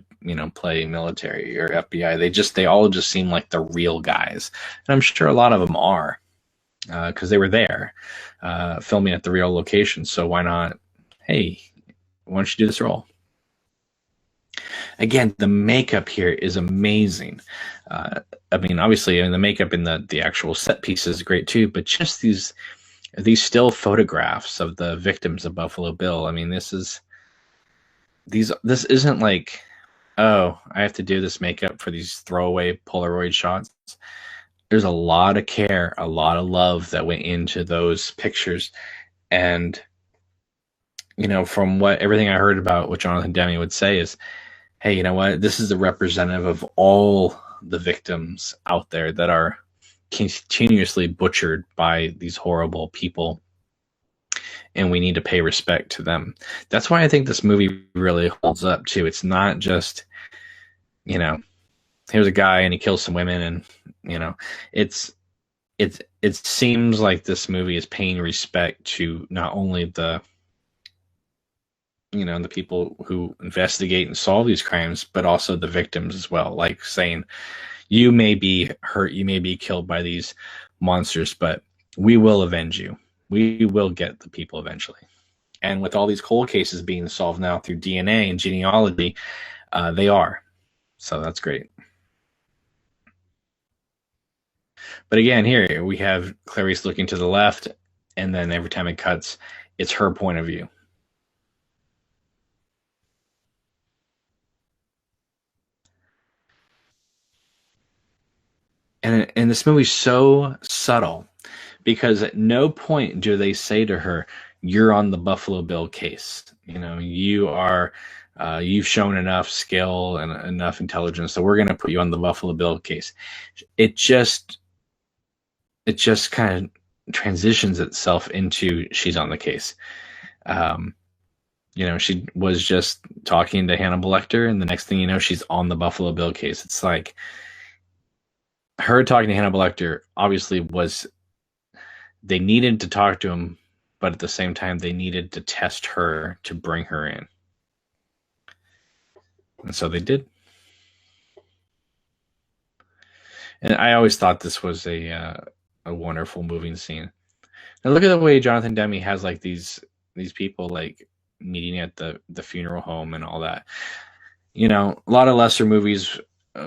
play military or FBI. They all just seem like the real guys. And I'm sure a lot of them are, because they were there filming at the real location. So why not, hey, why don't you do this role? Again, the makeup here is amazing. Obviously, the makeup in the actual set piece is great too, but just these still photographs of the victims of Buffalo Bill. This isn't like, oh, I have to do this makeup for these throwaway Polaroid shots. There's a lot of care, a lot of love that went into those pictures. And, from everything I heard about what Jonathan Demme would say is, hey, you know what? This is a representative of all the victims out there that are continuously butchered by these horrible people. and we need to pay respect to them. That's why I think this movie really holds up too. It's not just, here's a guy and he kills some women, and it seems like this movie is paying respect to not only the people who investigate and solve these crimes, but also the victims as well. Like saying, you may be hurt, you may be killed by these monsters, but we will avenge you. We will get the people eventually. And with all these cold cases being solved now through DNA and genealogy, they are. So that's great. But again, here we have Clarice looking to the left, and then every time it cuts, it's her point of view. And this movie's so subtle, because at no point do they say to her, "You're on the Buffalo Bill case. You are. You've shown enough skill and enough intelligence, so we're going to put you on the Buffalo Bill case." It just kind of transitions itself into she's on the case. She was just talking to Hannibal Lecter, and the next thing you know, she's on the Buffalo Bill case. It's like her talking to Hannibal Lecter obviously was, they needed to talk to him, but at the same time, they needed to test her to bring her in. And so they did. And I always thought this was a wonderful moving scene. Now look at the way Jonathan Demme has like these people like meeting at the funeral home and all that. A lot of lesser movies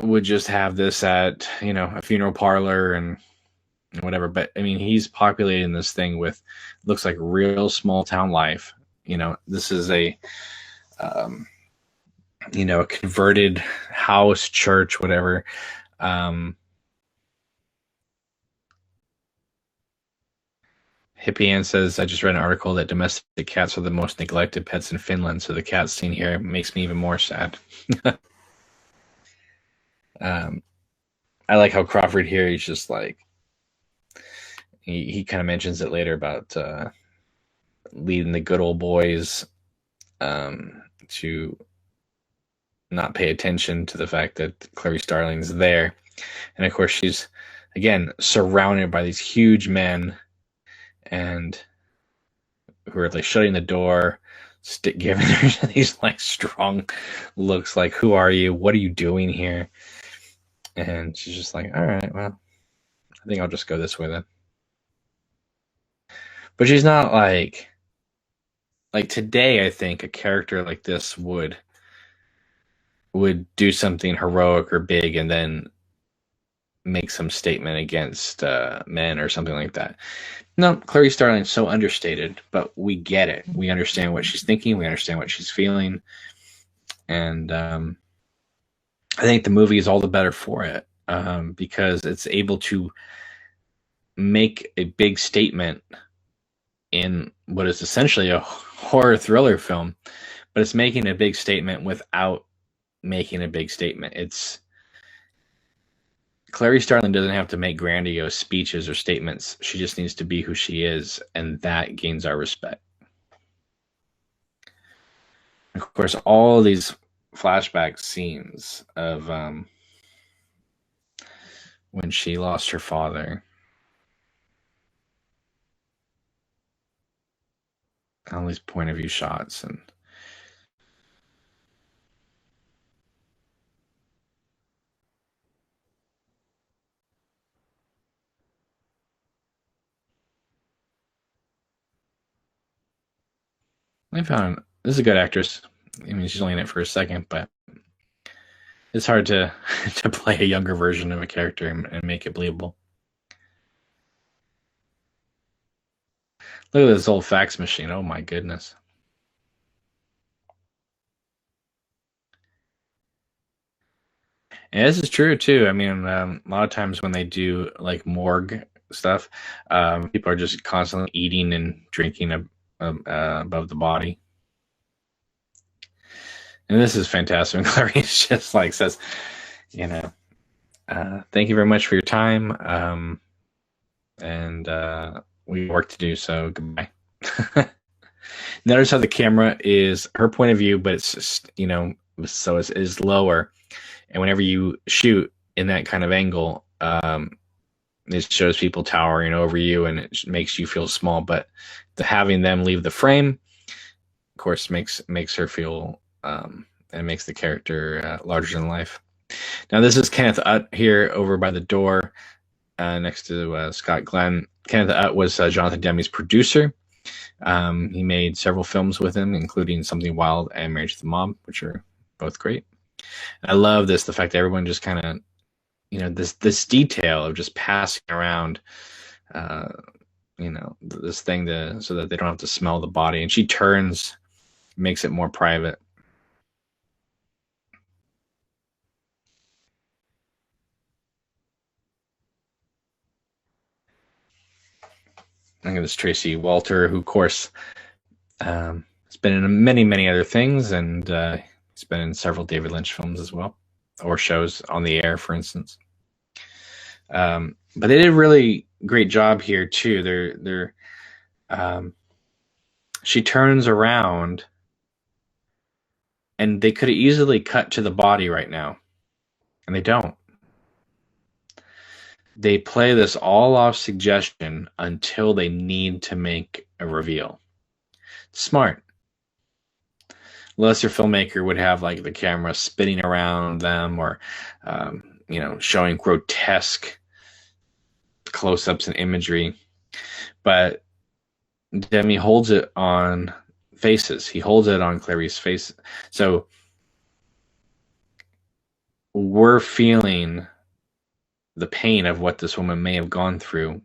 would just have this at a funeral parlor and whatever, but I mean, he's populating this thing with, looks like real small town life. This is a a converted house, church, whatever. Hippie Ann says, I just read an article that domestic cats are the most neglected pets in Finland, so the cat scene here makes me even more sad. I like how Crawford here, he's just like, he kind of mentions it later about leading the good old boys to not pay attention to the fact that Clarice Starling's there. And of course, she's, again, surrounded by these huge men and who are like shutting the door, giving her these like strong looks like, who are you? What are you doing here? And she's just like, all right, well, I think I'll just go this way then. But she's not like today, I think a character like this would do something heroic or big and then make some statement against men or something like that. No, Clarice Starling's so understated, but we get it. We understand what she's thinking. We understand what she's feeling. And I think the movie is all the better for it because it's able to make a big statement in what is essentially a horror thriller film, but it's making a big statement without making a big statement. It's Clarice Starling doesn't have to make grandiose speeches or statements. She just needs to be who she is, and that gains our respect. Of course, all these flashback scenes of when she lost her father, all these point of view shots, and I found this is a good actress. I mean, she's only in it for a second, but it's hard to to play a younger version of a character and make it believable. Look at this old fax machine. Oh my goodness. And this is true too. I mean, a lot of times when they do like morgue stuff, people are just constantly eating and drinking above the body. And this is fantastic. And Clarice just like says, thank you very much for your time. And we have work to do, so goodbye. Notice how the camera is her point of view, but it's just, so it is lower. And whenever you shoot in that kind of angle, it shows people towering over you, and it makes you feel small. But having them leave the frame, of course, makes her feel, and makes the character larger than life. Now, this is Kenneth Utt here over by the door next to Scott Glenn. Kenneth Utt was Jonathan Demme's producer. He made several films with him, including Something Wild and Marriage to the Mob, which are both great. And I love the fact that everyone just kind of, this detail of just passing around, this thing so that they don't have to smell the body. And she turns, makes it more private. Look at this Tracy Walter, who, of course, has been in many, many other things, and he's been in several David Lynch films as well, or shows on the air, for instance. But they did a really great job here too. She turns around, and they could have easily cut to the body right now, and they don't. They play this all off suggestion until they need to make a reveal. Smart. Lesser filmmaker would have like the camera spinning around them, or showing grotesque close-ups and imagery. But Demme holds it on faces. He holds it on Clarice's face. So we're feeling the pain of what this woman may have gone through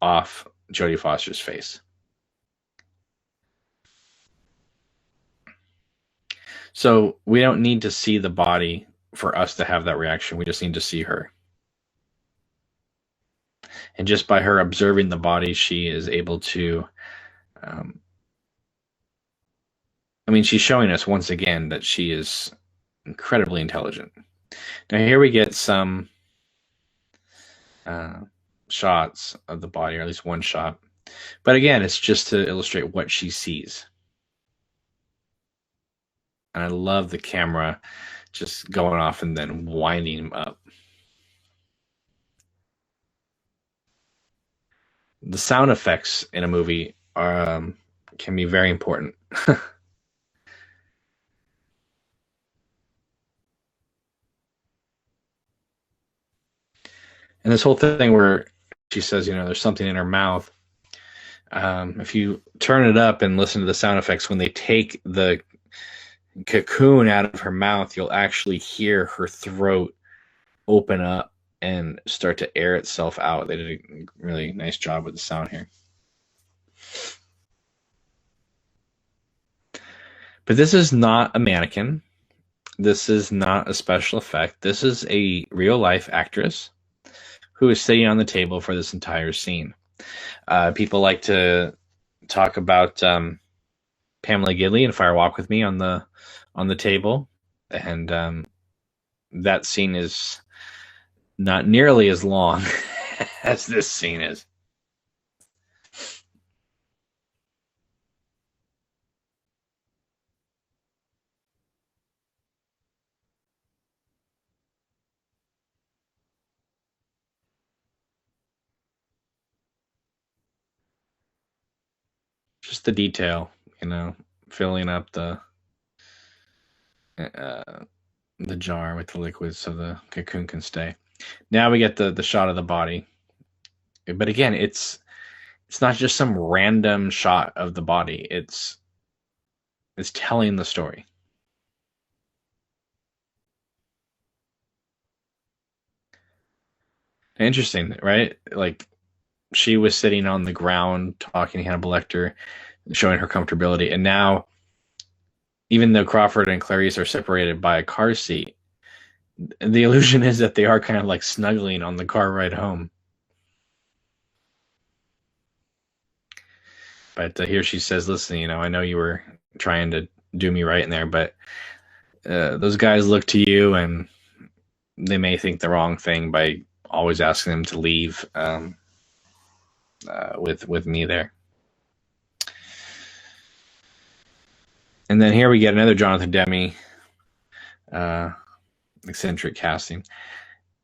off Jodie Foster's face. So we don't need to see the body for us to have that reaction. We just need to see her. And just by her observing the body, she is able to, she's showing us once again that she is incredibly intelligent. Now here we get some shots of the body, or at least one shot. But again, it's just to illustrate what she sees. And I love the camera just going off and then winding him up. The sound effects in a movie can be very important. And this whole thing where she says, there's something in her mouth. If you turn it up and listen to the sound effects, when they take the cocoon out of her mouth, you'll actually hear her throat open up and start to air itself out. They did a really nice job with the sound here. But this is not a mannequin. This is not a special effect. This is a real life actress who is sitting on the table for this entire scene. People like to talk about Pamela Gidley in Fire Walk with Me on the table, and that scene is not nearly as long as this scene is. Just the detail, filling up the jar with the liquid so the cocoon can stay. Now we get the shot of the body. But again, it's not just some random shot of the body. It's telling the story. Interesting, right? Like, she was sitting on the ground talking to Hannibal Lecter, showing her comfortability. And now, even though Crawford and Clarice are separated by a car seat, the illusion is that they are kind of like snuggling on the car ride home. But here she says, listen, I know you were trying to do me right in there, but those guys look to you and they may think the wrong thing by always asking them to leave with me there. And then here we get another Jonathan Demme eccentric casting.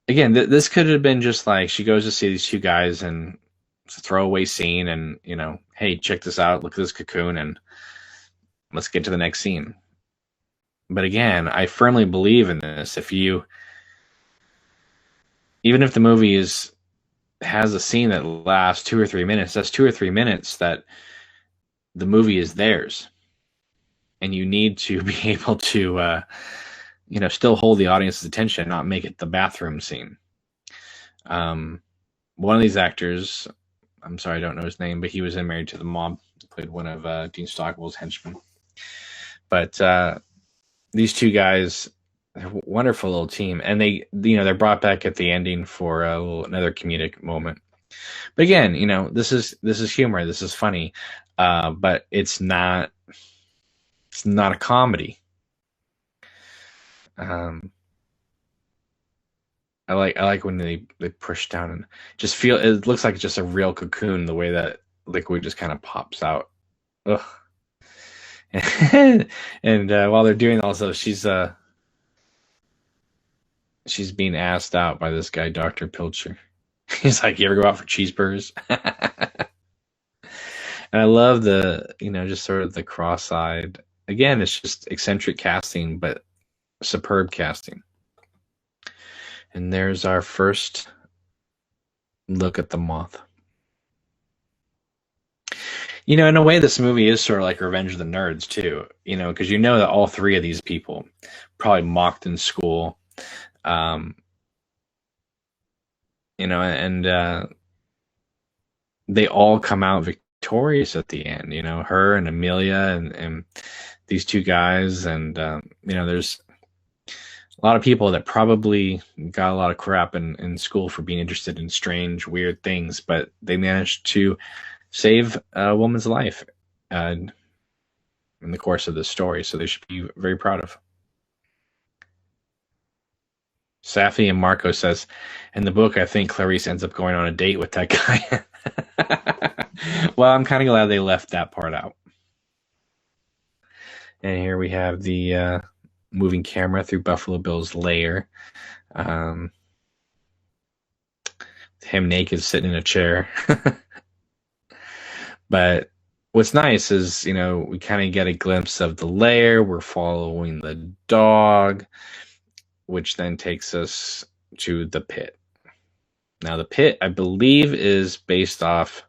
Again, this could have been just like she goes to see these two guys and it's a throwaway scene, and hey, check this out, look at this cocoon, and let's get to the next scene. But again, I firmly believe in this. Even if the movie has a scene that lasts 2 or 3 minutes, that's 2 or 3 minutes that the movie is theirs, and you need to be able to still hold the audience's attention, not make it the bathroom scene. One of these actors, I'm sorry, I don't know his name, but he was in Married to the Mob. He played one of Dean Stockwell's henchmen. But these two guys, they're a wonderful little team, and they're brought back at the ending for another comedic moment. But again, this is humor, this is funny, but it's not a comedy. I like when they push down and just feel it looks like just a real cocoon, the way that liquid just kind of pops out. Ugh. And while they're doing all this, she's being asked out by this guy, Dr. Pilcher. He's like, "You ever go out for cheeseburgers?" And I love just sort of the cross-eyed. Again, it's just eccentric casting, but superb casting. And there's our first look at the moth. In a way, this movie is sort of like Revenge of the Nerds, too. Because that all three of these people probably mocked in school. And they all come out victorious at the end. Her and Amelia and these two guys. And, there's a lot of people that probably got a lot of crap in school for being interested in strange, weird things, but they managed to save a woman's life in the course of this story, so they should be very proud of. Safi and Marco says, in the book, I think Clarice ends up going on a date with that guy. Well, I'm kind of glad they left that part out. And here we have the moving camera through Buffalo Bill's lair. Him naked sitting in a chair. But what's nice is, we kind of get a glimpse of the lair. We're following the dog, which then takes us to the pit. Now, the pit, I believe, is based off.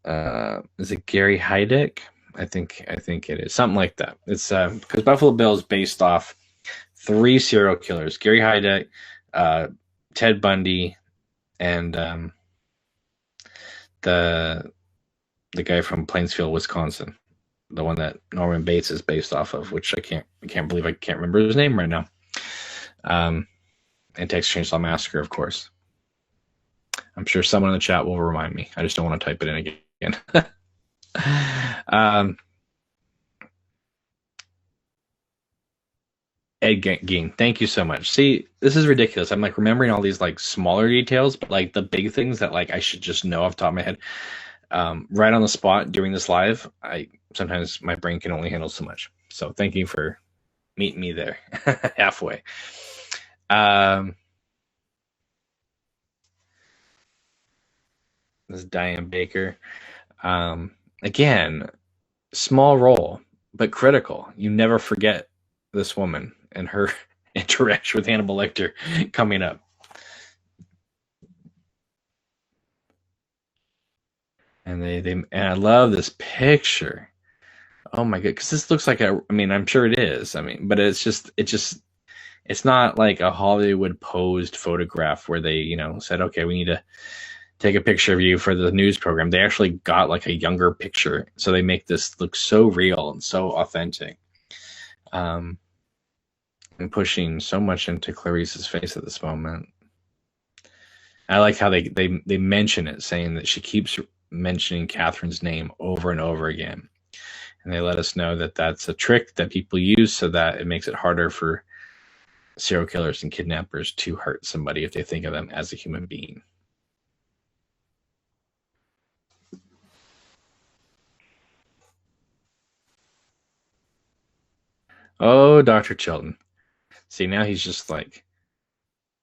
Is it Gary Heideck? I think it is something like that. It's because Buffalo Bill is based off 3 serial killers: Gary Heideck, Ted Bundy, and the guy from Plainsfield, Wisconsin, the one that Norman Bates is based off of, which I can't believe I can't remember his name right now. And Texas Chainsaw Massacre, of course. I'm sure someone in the chat will remind me. I just don't want to type it in again. Ed Gein, thank you so much. See, this is ridiculous. I'm like remembering all these like smaller details, but like the big things that like I should just know off the top of my head. Right on the spot during this live, sometimes my brain can only handle so much. So thank you for meeting me there halfway. This is Diane Baker. Again, small role, but critical. You never forget this woman and her interaction with Hannibal Lecter coming up. And and I love this picture. Oh my god, because this looks like I'm sure it is. But it's not like a Hollywood posed photograph where they, said, okay, we need to take a picture of you for the news program. They actually got like a younger picture, so they make this look so real and so authentic. And pushing so much into Clarice's face at this moment. I like how they mention it, saying that she keeps mentioning Catherine's name over and over again. And they let us know that that's a trick that people use so that it makes it harder for serial killers and kidnappers to hurt somebody if they think of them as a human being. Oh, Dr. Chilton. See, now he's just like,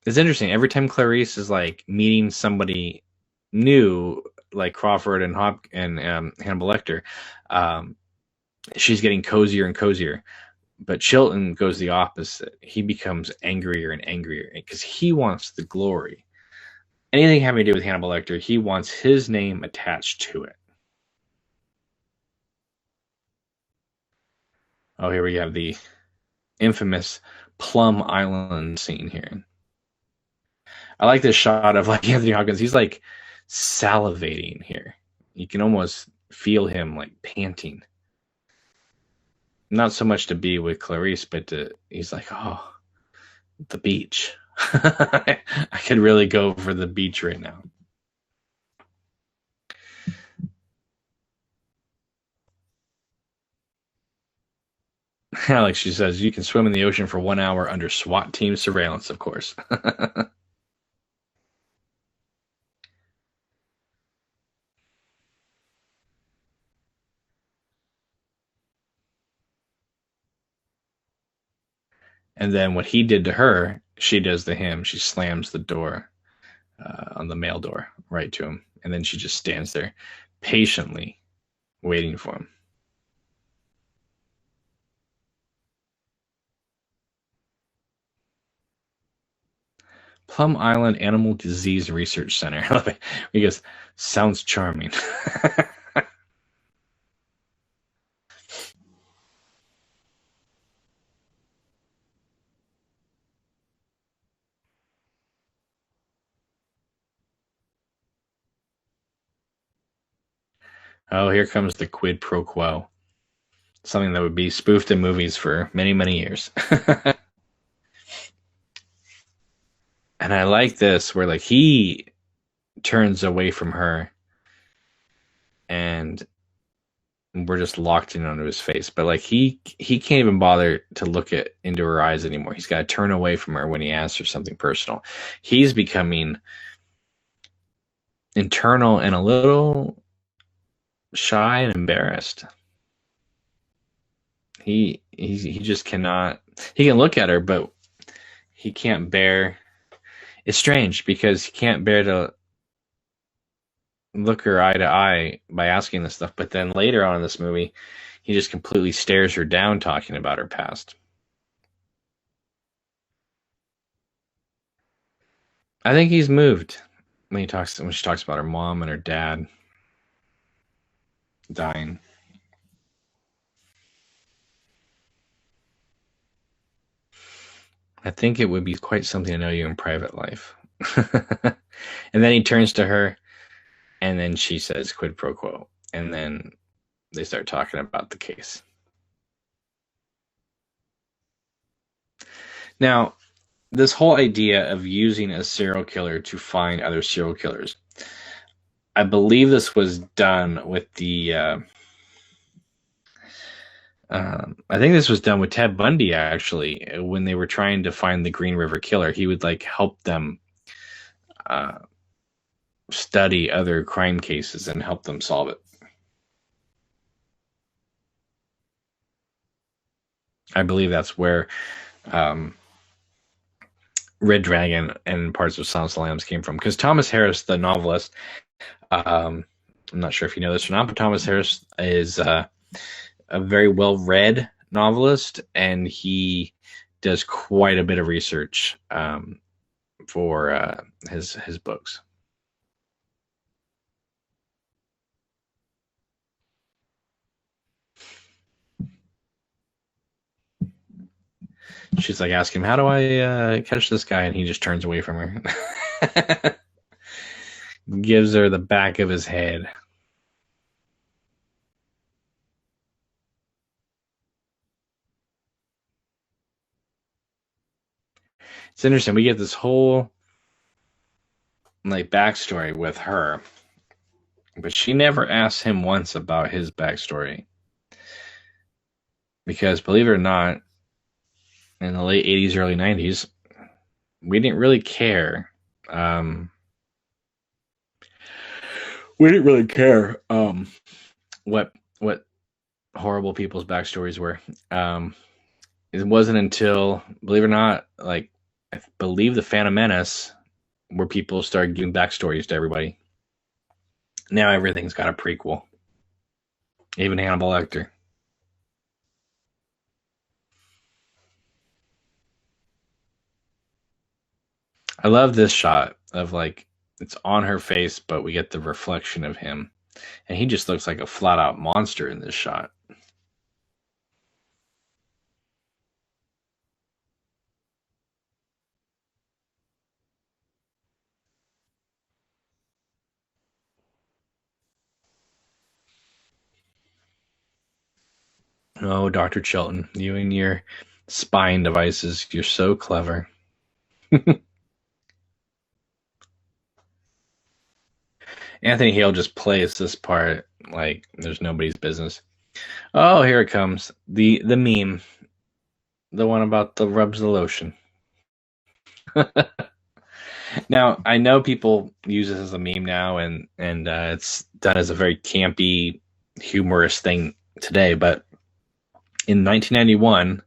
it's interesting. Every time Clarice is like meeting somebody new, like Crawford and Hannibal Lecter, um, she's getting cozier and cozier. But Chilton goes the opposite. He becomes angrier and angrier because he wants the glory. Anything having to do with Hannibal Lecter, he wants his name attached to it. Oh, here we have the infamous Plum Island scene here. I like this shot of like Anthony Hopkins. He's like salivating here. You can almost feel him like panting. Not so much to be with Clarice, but he's like, oh, the beach. I could really go for the beach right now. Like she says, you can swim in the ocean for 1 hour under SWAT team surveillance, of course. And then what he did to her, she does to him. She slams the door on the mail door right to him. And then she just stands there patiently waiting for him. Plum Island Animal Disease Research Center. I love it. He goes, sounds charming. Oh, here comes the quid pro quo. Something that would be spoofed in movies for many, many years. And I like this where like he turns away from her and we're just locked in onto his face. But like he can't even bother to look into her eyes anymore. He's got to turn away from her when he asks her something personal. He's becoming internal and a little shy and embarrassed. He just cannot. He can look at her, but he can't bear. It's strange because he can't bear to look her eye to eye by asking this stuff. But then later on in this movie, he just completely stares her down talking about her past. I think he's moved when she talks about her mom and her dad dying. I think it would be quite something to know you in private life. And then he turns to her, and then she says quid pro quo, and then they start talking about the case. Now, this whole idea of using a serial killer to find other serial killers, I believe this was done with the. I think this was done with Ted Bundy actually when they were trying to find the Green River Killer. He would like help them study other crime cases and help them solve it. I believe that's where Red Dragon and parts of Silence of the Lambs came from. Because Thomas Harris, the novelist, I'm not sure if you know this or not, but Thomas Harris is a very well-read novelist, and he does quite a bit of research for his books. She's like asking him, how do I catch this guy? And he just turns away from her. Gives her the back of his head. It's interesting. We get this whole like backstory with her, but she never asks him once about his backstory. Because believe it or not, in the late 80s, early 90s, we didn't really care. We didn't really care what horrible people's backstories were. It wasn't until, believe it or not, like I believe the Phantom Menace, where people started giving backstories to everybody. Now everything's got a prequel, even Hannibal Lecter. I love this shot of like it's on her face, but we get the reflection of him, and he just looks like a flat out monster in this shot. Oh, Dr. Chilton, you and your spying devices, you're so clever. Anthony Hale just plays this part like there's nobody's business. Oh, here it comes. The meme. The one about the rubs the lotion. Now, I know people use this as a meme now, and it's done as a very campy, humorous thing today. But in 1991,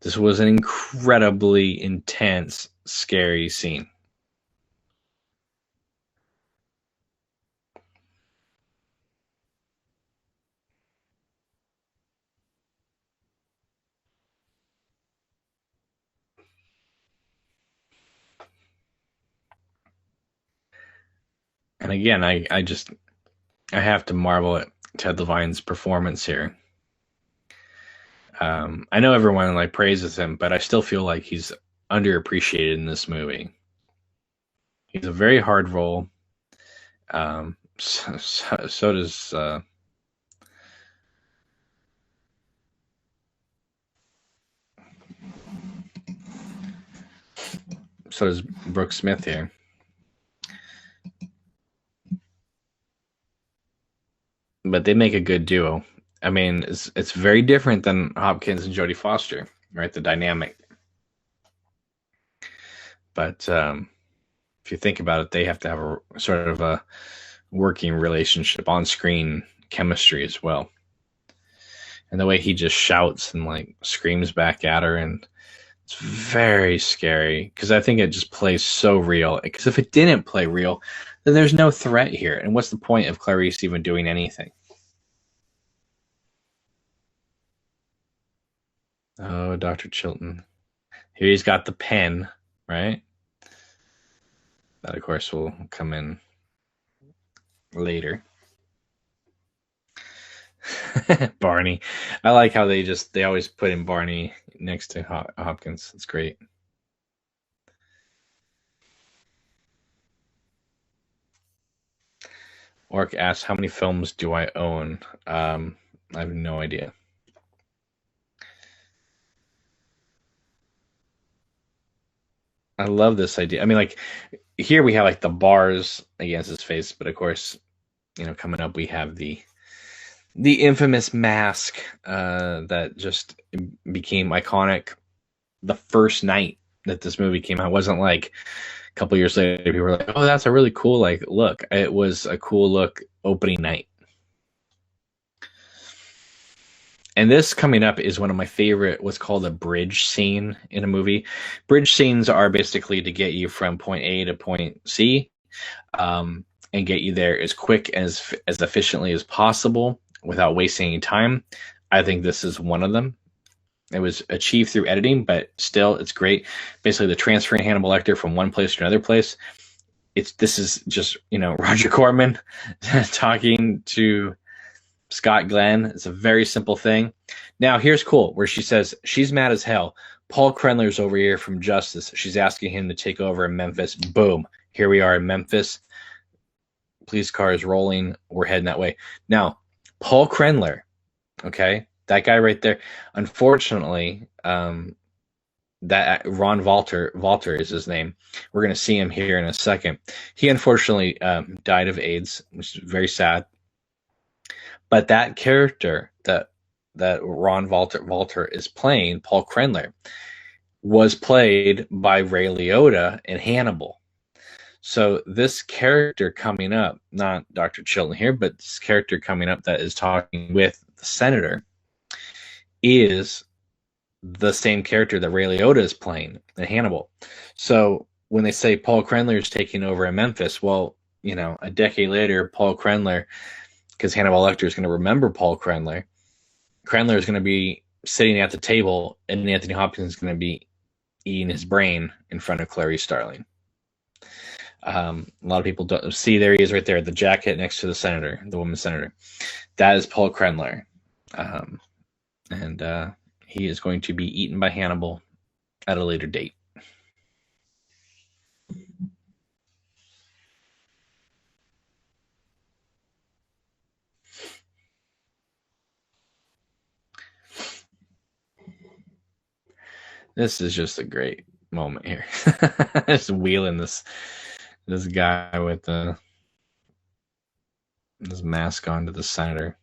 this was an incredibly intense, scary scene. And again, I have to marvel at Ted Levine's performance here. I know everyone like praises him, but I still feel like he's underappreciated in this movie. He's a very hard role. So does so does Brooke Smith here. But they make a good duo. I mean, it's very different than Hopkins and Jodie Foster, right? The dynamic. But if you think about it, they have to have a sort of a working relationship on screen chemistry as well. And the way he just shouts and like screams back at her, and it's very scary because I think it just plays so real. Because if it didn't play real, then there's no threat here. And what's the point of Clarice even doing anything? Oh, Dr. Chilton. Here he's got the pen, right? That, of course, will come in later. Barney. I like how they always put in Barney next to Hopkins. It's great. Orc asks, how many films do I own? I have no idea. I love this idea. I mean, like, here we have like the bars against his face, but of course, coming up we have the infamous mask that just became iconic the first night that this movie came out. It wasn't like a couple years later people were like, oh, that's a really cool like look. It was a cool look opening night. And this coming up is one of my favorite, what's called a bridge scene in a movie. Bridge scenes are basically to get you from point A to point C, and get you there as quick as efficiently as possible without wasting any time. I think this is one of them. It was achieved through editing, but still, it's great. Basically, the transferring Hannibal Lecter from one place to another place. This is just Roger Corman talking to Scott Glenn. It's a very simple thing. Now, here's cool, where she says she's mad as hell. Paul Krenler's over here from Justice. She's asking him to take over in Memphis. Boom. Here we are in Memphis. Police car is rolling. We're heading that way. Now, Paul Krenler, okay, that guy right there. Unfortunately, that Ron Walter is his name. We're going to see him here in a second. He unfortunately died of AIDS, which is very sad. But that character that Ron Walter is playing, Paul Krenler, was played by Ray Liotta in Hannibal. So this character coming up, not Dr. Chilton here, but this character coming up that is talking with the senator is the same character that Ray Liotta is playing in Hannibal. So when they say Paul Krenler is taking over in Memphis, well, a decade later, Paul Krenler, because Hannibal Lecter is going to remember Paul Krenler, Krenler is going to be sitting at the table, and Anthony Hopkins is going to be eating his brain in front of Clarice Starling. A lot of people don't see, there he is right there, the jacket next to the senator, the woman senator. That is Paul Krenler. And he is going to be eaten by Hannibal at a later date. This is just a great moment here. Just wheeling this guy with this mask onto the senator.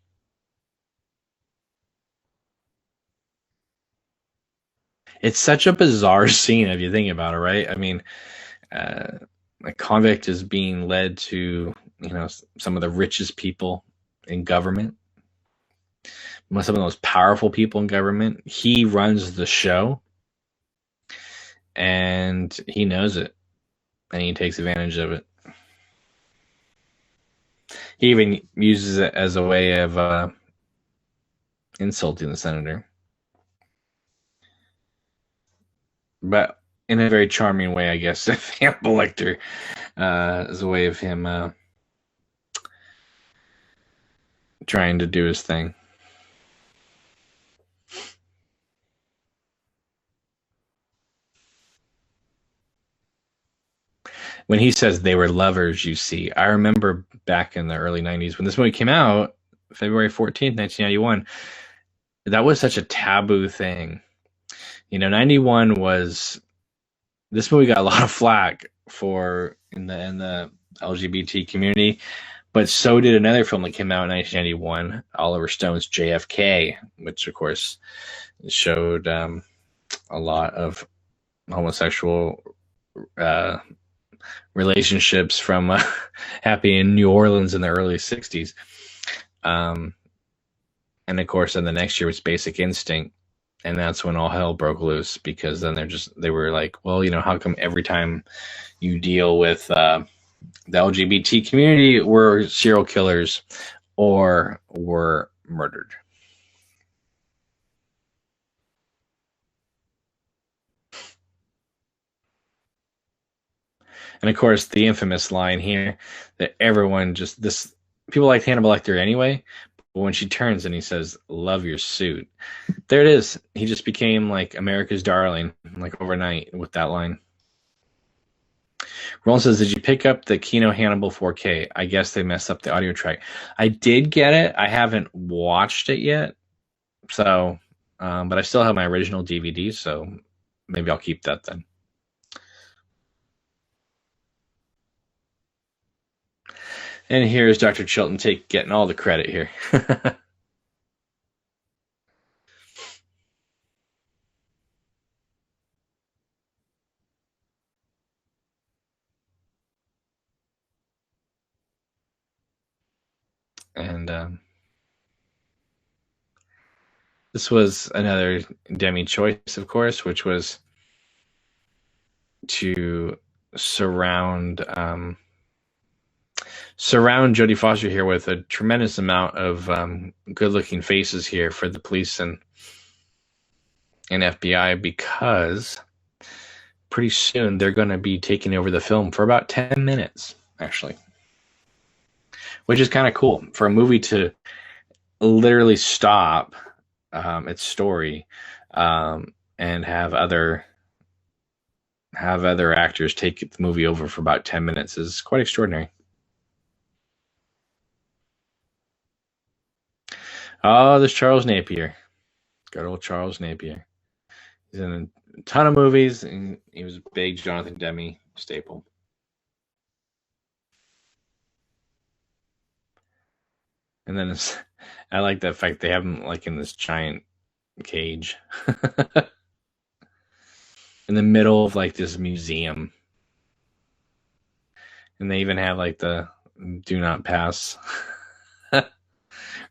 It's such a bizarre scene if you think about it, right? I mean, a convict is being led to, some of the richest people in government, some of the most powerful people in government. He runs the show, and he knows it, and he takes advantage of it. He even uses it as a way of insulting the senator, but in a very charming way, I guess. Hannibal Lecter as a way of him trying to do his thing. When he says they were lovers, you see, I remember back in the early 90s when this movie came out, February 14th, 1991, that was such a taboo thing. 91 was, this movie got a lot of flack for in the LGBT community, but so did another film that came out in 1991, Oliver Stone's JFK, which of course showed a lot of homosexual relationships from happening in New Orleans in the early 60s. And of course, then the next year was Basic Instinct. And that's when all hell broke loose, because then they were like, well, how come every time you deal with the LGBT community, we're serial killers or were murdered? And of course, the infamous line here that everyone people liked Hannibal Lecter anyway, but when she turns and he says, "Love your suit," there it is. He just became like America's darling, like overnight with that line. Roland says, "Did you pick up the Kino Hannibal 4K? I guess they messed up the audio track." I did get it. I haven't watched it yet, so but I still have my original DVD, so maybe I'll keep that then. And here's Dr. Chilton getting all the credit here. And this was another Demme choice, of course, which was to surround Jodie Foster here with a tremendous amount of good-looking faces here for the police and FBI, because pretty soon they're going to be taking over the film for about 10 minutes, actually, which is kind of cool for a movie to literally stop its story and have other actors take the movie over for about 10 minutes is quite extraordinary. Oh, there's Charles Napier. Good old Charles Napier. He's in a ton of movies, and he was a big Jonathan Demme staple. And then I like the fact they have him like in this giant cage in the middle of like this museum. And they even have like the do not pass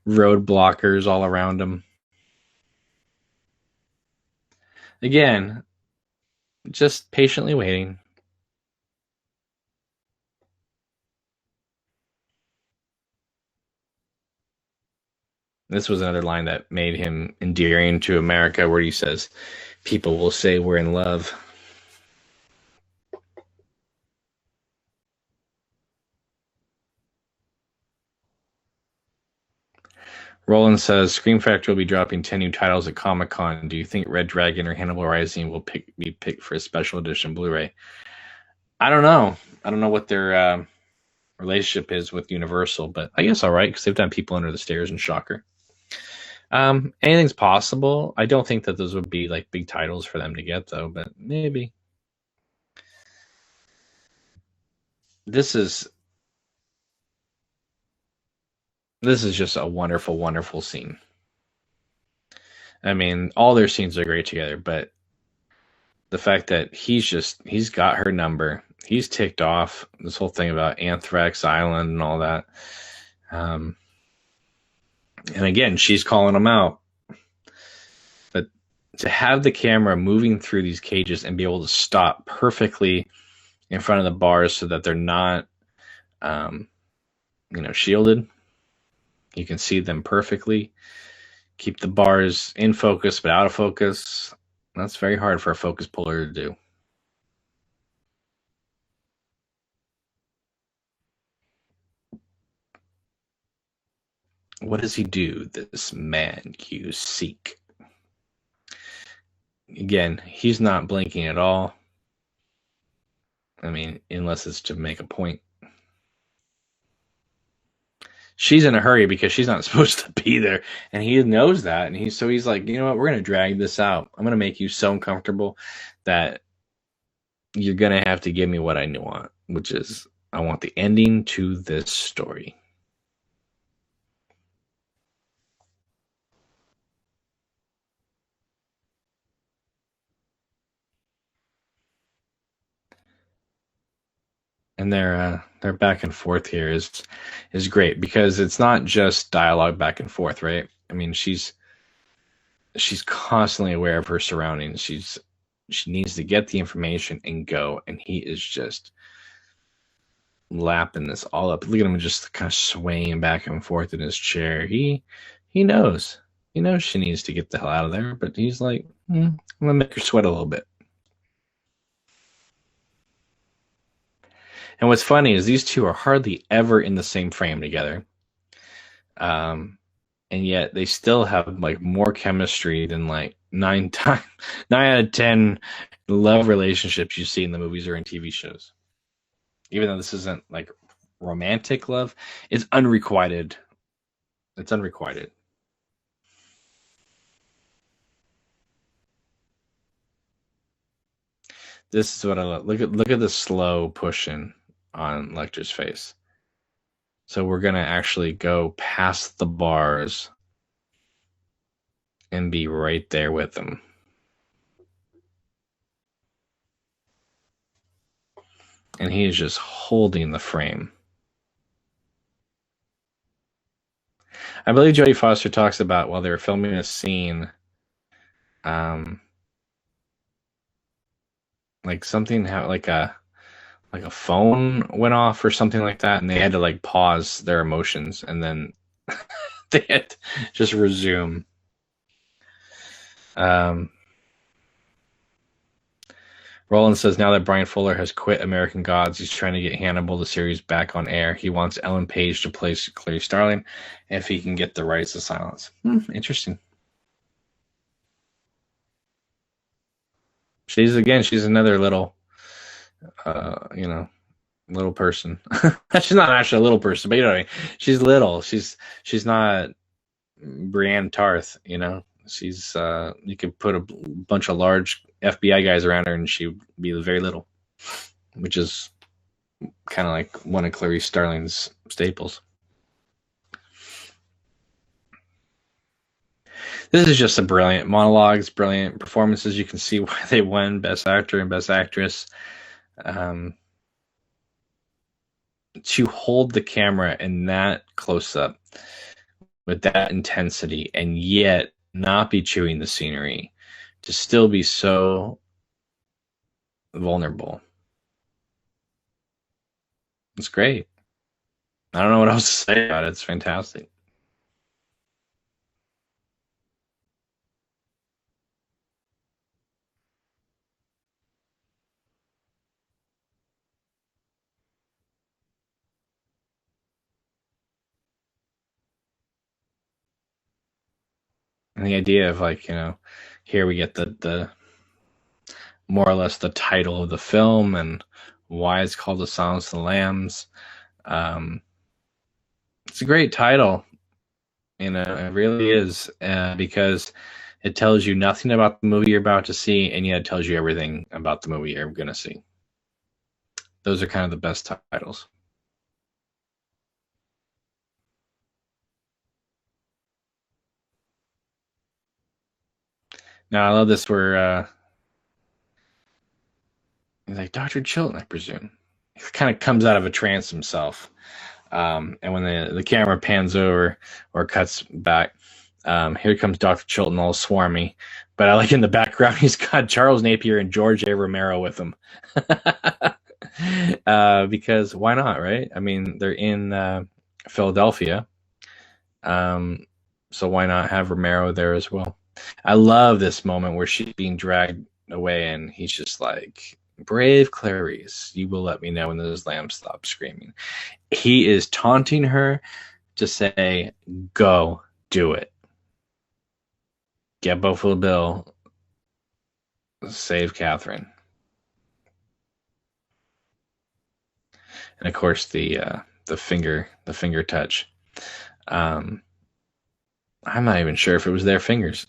road blockers all around him. Again, just patiently waiting. This was another line that made him endearing to America, where he says, "People will say we're in love." Roland says, Scream Factory will be dropping 10 new titles at Comic-Con. Do you think Red Dragon or Hannibal Rising will be picked for a special edition Blu-ray? I don't know. I don't know what their relationship is with Universal, but I guess all right, because they've done People Under the Stairs and Shocker. Anything's possible. I don't think that those would be like big titles for them to get, though, but maybe. This is just a wonderful, wonderful scene. I mean, all their scenes are great together, but the fact that he's got her number. He's ticked off this whole thing about Anthrax Island and all that. And again, she's calling him out. But to have the camera moving through these cages and be able to stop perfectly in front of the bars so that they're not, shielded. You can see them perfectly. Keep the bars in focus but out of focus. That's very hard for a focus puller to do. What does he do, this man you seek? Again, he's not blinking at all. I mean, unless it's to make a point. She's in a hurry because she's not supposed to be there, and he knows that, and he's like, you know what, we're going to drag this out. I'm going to make you so uncomfortable that you're going to have to give me what I want, which is I want the ending to this story. And their back and forth here is great because it's not just dialogue back and forth, right? I mean, she's constantly aware of her surroundings. She needs to get the information and go, and he is just lapping this all up. Look at him just kind of swaying back and forth in his chair. He knows. He knows she needs to get the hell out of there, but he's like, I'm gonna make her sweat a little bit. And what's funny is these two are hardly ever in the same frame together. And yet they still have like more chemistry than like 9 out of 10 love relationships you see in the movies or in TV shows. Even though this isn't like romantic love, it's unrequited. It's unrequited. This is what I love. Look at the slow pushing on Lecter's face. So we're gonna actually go past the bars and be right there with them. And he is just holding the frame. I believe Jodie Foster talks about while they were filming a scene, like something like a phone went off or something like that, and they had to like pause their emotions, and then they had to just resume. Roland says now that Brian Fuller has quit American Gods, he's trying to get Hannibal, the series, back on air. He wants Ellen Page to play Clary Starling if he can get the rights to silence. Interesting. She's another little, little person. She's not actually a little person, but you know what I mean. She's little. She's not Brienne Tarth, you know. She's you could put a bunch of large FBI guys around her and she would be very little, which is kind of like one of Clarice Starling's staples. This is just a brilliant monologues, brilliant performances. You can see why they won Best Actor and Best Actress. To hold the camera in that close up with that intensity and yet not be chewing the scenery, to still be so vulnerable. It's great. I don't know what else to say about it. It's fantastic. And the idea of, like, here we get the more or less the title of the film and why it's called The Silence of the Lambs. It's a great title, it really is, because it tells you nothing about the movie you're about to see, and yet it tells you everything about the movie you're going to see. Those are kind of the best titles. Now, I love this where he's like, Dr. Chilton, I presume. He kind of comes out of a trance himself. And when the camera pans over or cuts back, here comes Dr. Chilton all swarmy. But I like in the background, he's got Charles Napier and George A. Romero with him. Because why not, right? I mean, they're in Philadelphia. So why not have Romero there as well? I love this moment where she's being dragged away and he's just like, brave Clarice, you will let me know when those lambs stop screaming. He is taunting her to say, go, do it. Get Buffalo Bill. Save Catherine. And of course the finger touch. I'm not even sure if it was their fingers.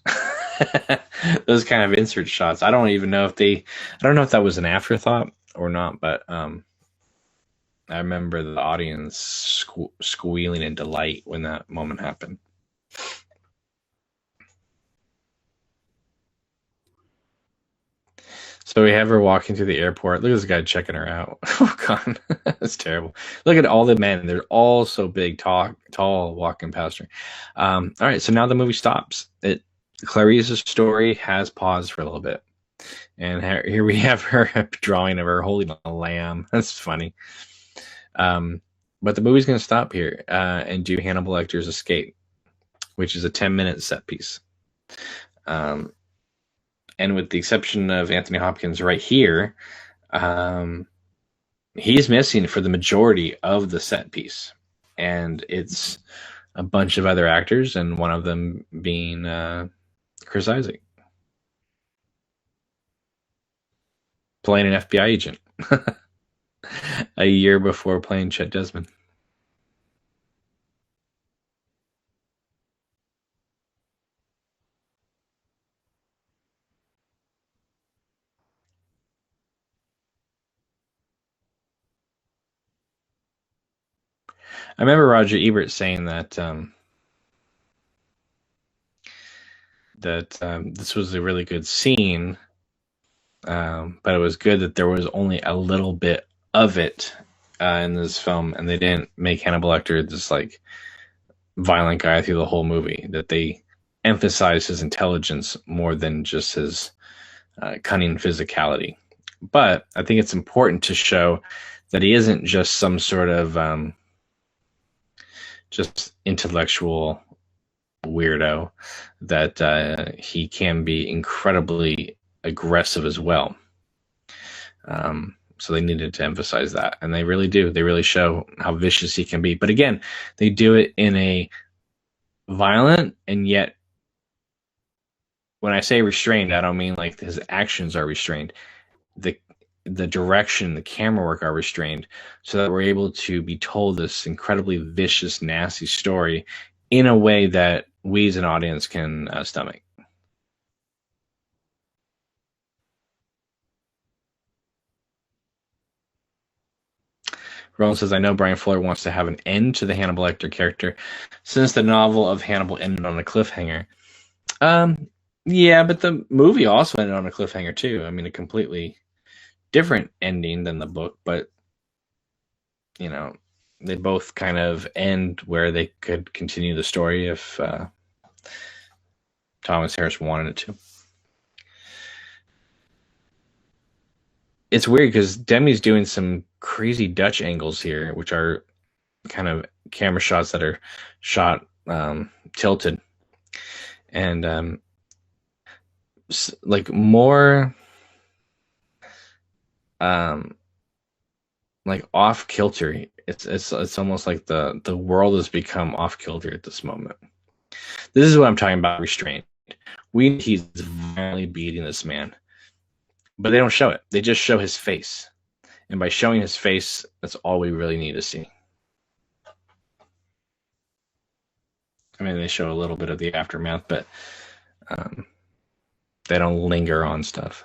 Those kind of insert shots. I don't know if that was an afterthought or not, but I remember the audience squealing in delight when that moment happened. So we have her walking through the airport. Look at this guy checking her out. Oh, God. That's terrible. Look at all the men. They're all so big, tall, walking past her. All right, so now the movie stops. Clarice's story has paused for a little bit. And here we have her drawing of her holding a lamb. That's funny. But the movie's going to stop here and do Hannibal Lecter's escape, which is a 10-minute set piece. And with the exception of Anthony Hopkins right here, he's missing for the majority of the set piece. And it's a bunch of other actors, and one of them being Chris Isaac, playing an FBI agent a year before playing Chet Desmond. I remember Roger Ebert saying that this was a really good scene, but it was good that there was only a little bit of it in this film, and they didn't make Hannibal Lecter this like violent guy through the whole movie. That they emphasized his intelligence more than just his cunning physicality. But I think it's important to show that he isn't just some sort of just intellectual weirdo, that he can be incredibly aggressive as well. So they needed to emphasize that, and they really do. They really show how vicious he can be. But again, they do it in a violent, and yet when I say restrained, I don't mean like his actions are restrained. The direction, the camera work are restrained, so that we're able to be told this incredibly vicious, nasty story in a way that we as an audience can stomach. Roland says, I know Brian Fuller wants to have an end to the Hannibal Lecter character since the novel of Hannibal ended on a cliffhanger. Yeah, but the movie also ended on a cliffhanger too. I mean, a completely different ending than the book, but they both kind of end where they could continue the story if Thomas Harris wanted it to. it's weird because Demme's doing some crazy Dutch angles here, which are kind of camera shots that are shot tilted, and like more um, like off kilter. It's almost like the world has become off kilter at this moment. This is what I'm talking about. Restraint. He's violently beating this man, but they don't show it. They just show his face, and by showing his face, that's all we really need to see. I mean, they show a little bit of the aftermath, but they don't linger on stuff.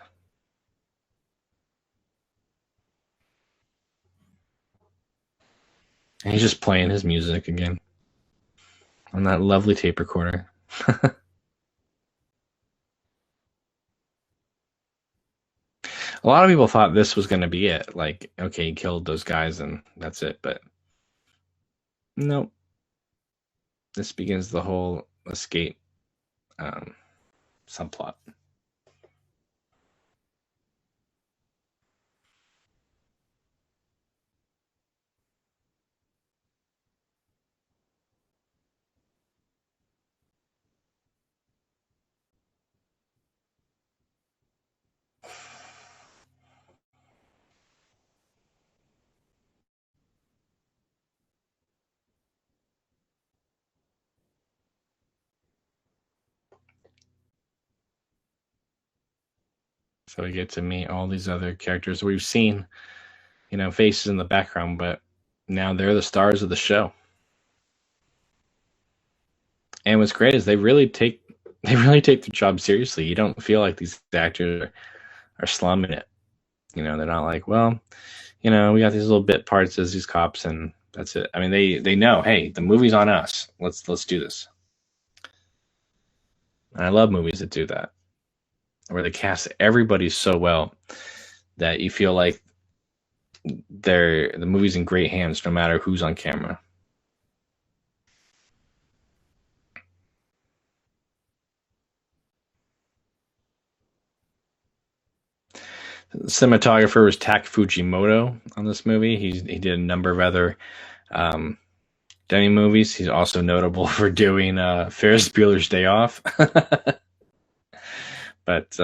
And he's just playing his music again on that lovely tape recorder. A lot of people thought this was going to be it. Like, okay, he killed those guys and that's it. But nope. This begins the whole escape subplot. So we get to meet all these other characters we've seen, faces in the background, but now they're the stars of the show. And what's great is they really take their job seriously. You don't feel like these actors are slumming it. They're not like, well, we got these little bit parts as these cops and that's it. I mean, they know, hey, the movie's on us. Let's do this. And I love movies that do that, where they cast everybody so well that you feel like the movie's in great hands no matter who's on camera. The cinematographer was Tak Fujimoto on this movie. He did a number of other Demme movies. He's also notable for doing Ferris Bueller's Day Off. But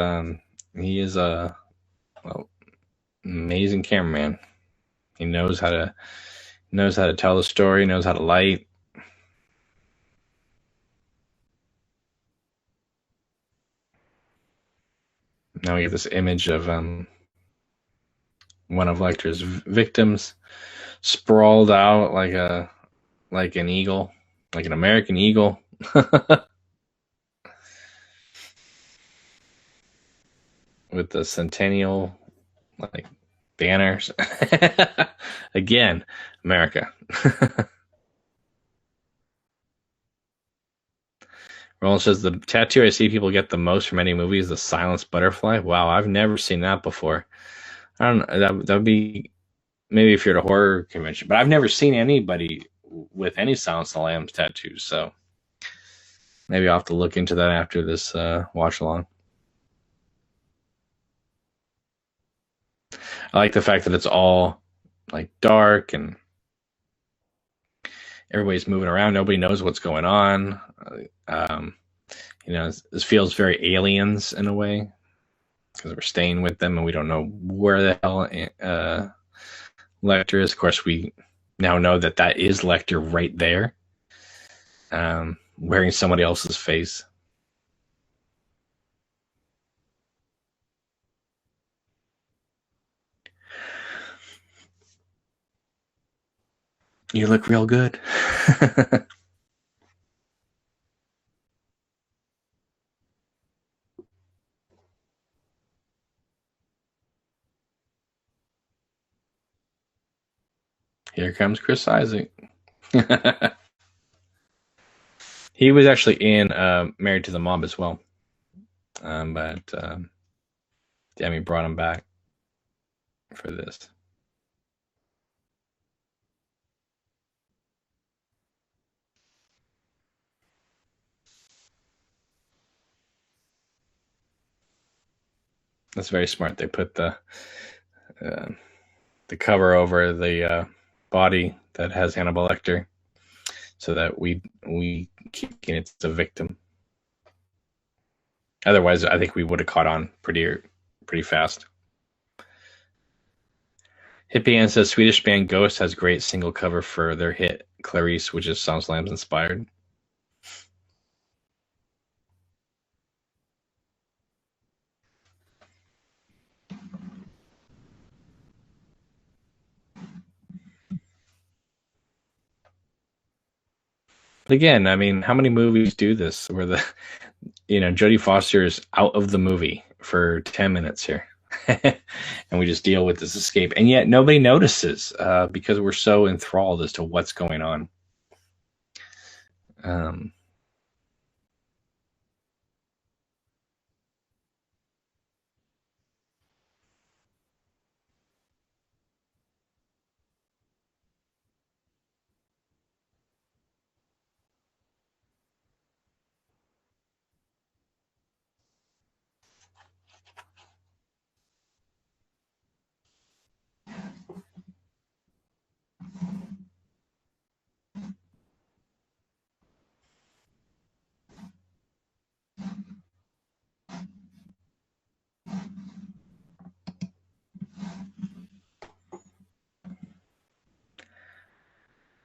he is a amazing cameraman. He knows how to tell the story, knows how to light. Now we get this image of one of Lecter's victims sprawled out like an eagle, like an American eagle. With the centennial banners. Again, America. Roland says the tattoo I see people get the most from any movie is the silenced butterfly. Wow, I've never seen that before. I don't know. That would be maybe if you're at a horror convention, but I've never seen anybody with any Silence of the Lambs tattoos. So maybe I'll have to look into that after this watch along. I like the fact that it's all dark and everybody's moving around. Nobody knows what's going on. This feels very Aliens in a way because we're staying with them and we don't know where the hell Lecter is. Of course, we now know that is Lecter right there, wearing somebody else's face. You look real good. Here comes Chris Isaac. He was actually in Married to the Mob as well. But Demme brought him back for this. That's very smart. They put the the cover over the body that has Hannibal Lecter, so that we keep thinking it's a victim. Otherwise, I think we would have caught on pretty fast. Hippie Ann says Swedish band Ghost has great single cover for their hit Clarice, which is SummerSlam inspired. But again, I mean, how many movies do this where the Jodie Foster is out of the movie for 10 minutes here? And we just deal with this escape, and yet nobody notices because we're so enthralled as to what's going on.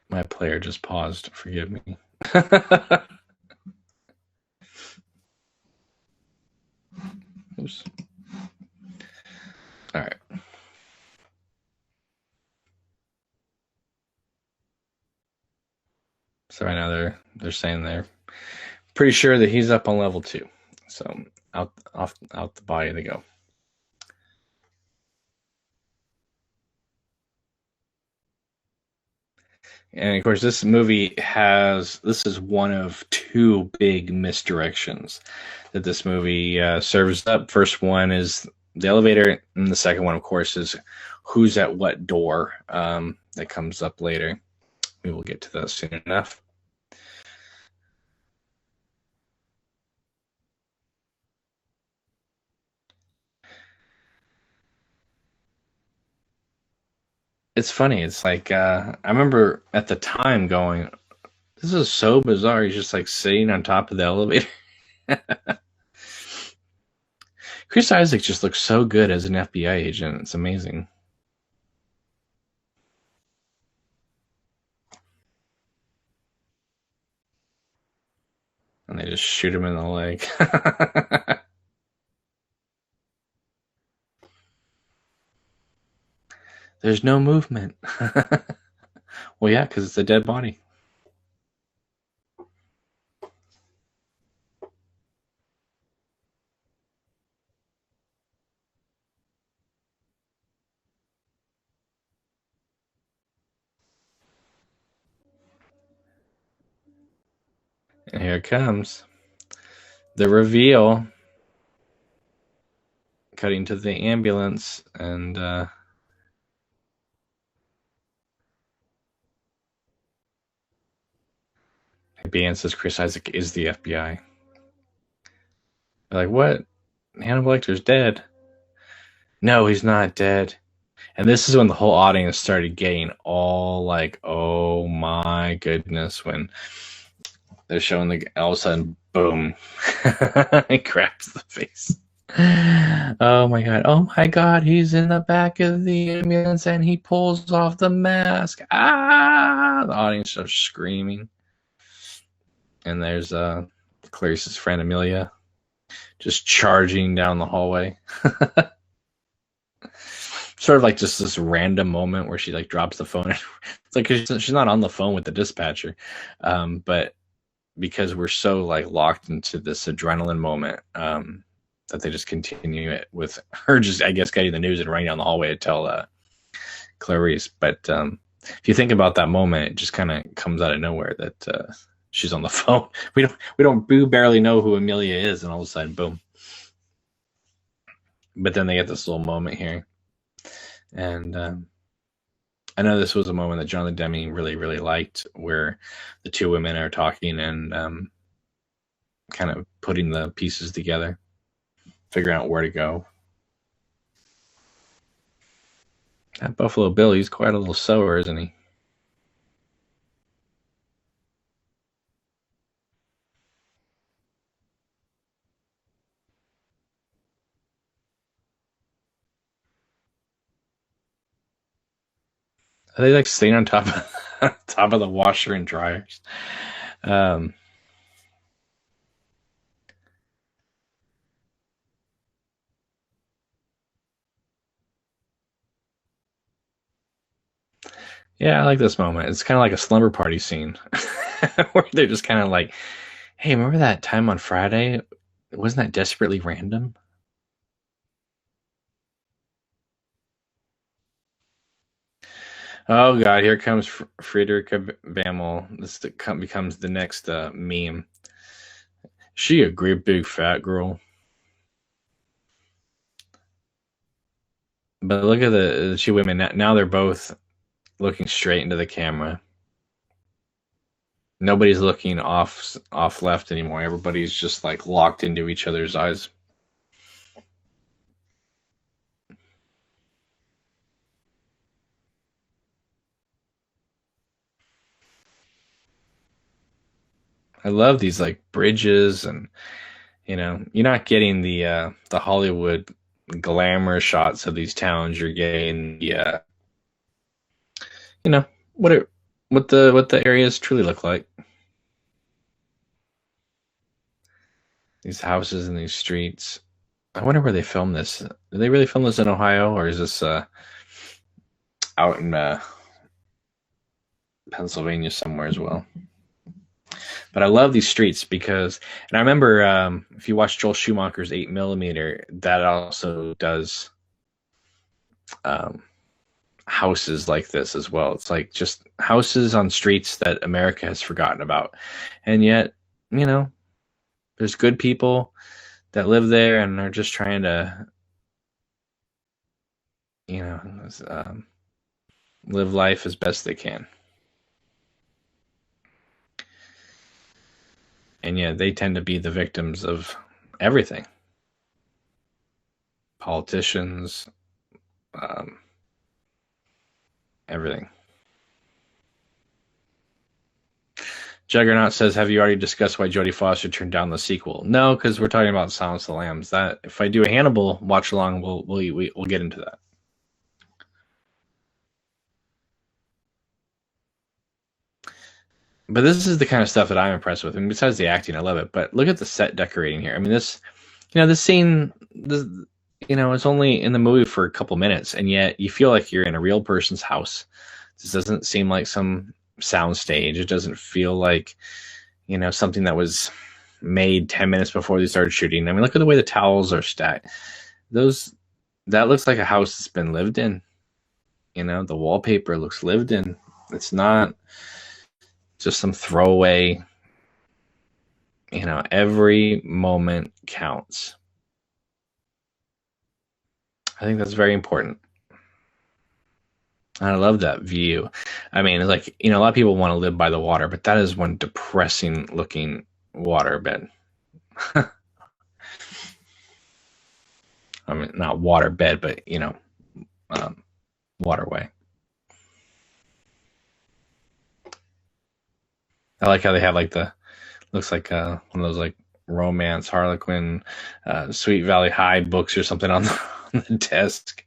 My player just paused. Forgive me. Oops. All right. So right now they're saying they're pretty sure that he's up on level 2. So out the body they go. And of course, this movie this is one of 2 big misdirections that this movie serves up. First one is the elevator, and the second one, of course, is who's at what door that comes up later. We will get to that soon enough. It's funny. It's like I remember at the time going, "This is so bizarre." He's just like sitting on top of the elevator. Chris Isaac just looks so good as an FBI agent. It's amazing. And they just shoot him in the leg. There's no movement. Well, yeah, because it's a dead body. And here it comes. The reveal. Cutting to the ambulance, and Ban says Chris Isaac is the FBI. They're like, what? Hannibal Lecter's dead. No, he's not dead. And this is when the whole audience started getting all like, oh my goodness, when they're showing all of a sudden, boom, it grabs the face. Oh my god, he's in the back of the ambulance and he pulls off the mask. Ah! The audience starts screaming. And there's Clarice's friend Amelia just charging down the hallway. Sort of like just this random moment where she like drops the phone. It's like she's not on the phone with the dispatcher, but because we're so like locked into this adrenaline moment, that they just continue it with her just, I guess, getting the news and running down the hallway to tell Clarice. But if you think about that moment, it just kind of comes out of nowhere that she's on the phone. We barely know who Amelia is, and all of a sudden, boom. But then they get this little moment here, and I know this was a moment that Jonathan Demme really, really liked, where the 2 women are talking and kind of putting the pieces together, figuring out where to go. That Buffalo Bill, he's quite a little sour, isn't he? Are they like staying on top of top of the washer and dryers? Um, yeah, I like this moment. It's kind of like a slumber party scene where they're just kind of like, "Hey, remember that time on Friday? Wasn't that desperately random?" Oh God, here comes Friederike Bammel. Becomes the next meme. She a great big fat girl. But look at the two women. Now they're both looking straight into the camera. Nobody's looking off left anymore. Everybody's just like locked into each other's eyes. I love these like bridges, and you're not getting the Hollywood glamour shots of these towns. You're getting you know what it what the areas truly look like. These houses and these streets. I wonder where they filmed this. Did they really film this in Ohio, or is this out in Pennsylvania somewhere as well? But I love these streets because, and I remember if you watch Joel Schumacher's 8 millimeter, that also does um, houses like this as well. It's like just houses on streets that America has forgotten about, and yet you know there's good people that live there and are just trying to you know live life as best they can. And yet they tend to be the victims of everything. Politicians, um, everything. Juggernaut says, "Have you already discussed why Jodie Foster turned down the sequel?" No, because we're talking about Silence of the Lambs. That if I do a Hannibal watch along, we'll get into that. But this is the kind of stuff that I'm impressed with. And besides the acting, I love it. But look at the set decorating here. I mean, this scene, it's only in the movie for a couple minutes, and yet you feel like you're in a real person's house. This doesn't seem like some soundstage. It doesn't feel like, something that was made 10 minutes before they started shooting. I mean, look at the way the towels are stacked. Those, that looks like a house that's been lived in. The wallpaper looks lived in. It's not just some throwaway, every moment counts. I think that's very important. I love that view. I mean, it's like, a lot of people want to live by the water, but that is one depressing looking waterbed. I mean, not waterbed, but, um, waterway. I like how they have like looks like one of those like romance Harlequin, Sweet Valley High books or something on on the desk.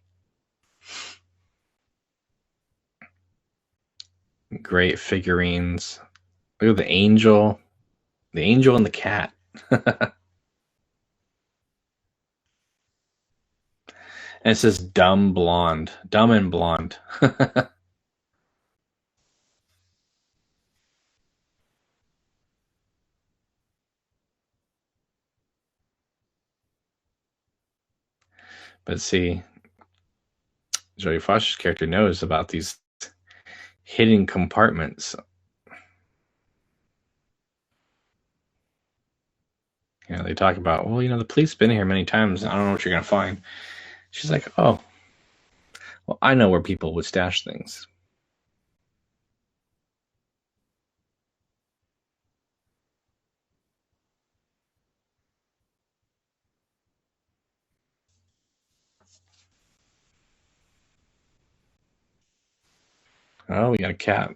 Great figurines. Look at the angel and the cat. And it says dumb and blonde. But see, Jodie Foster's character knows about these hidden compartments. They talk about, well, the police been here many times. I don't know what you're gonna find. She's like, oh, well, I know where people would stash things. Oh, we got a cat.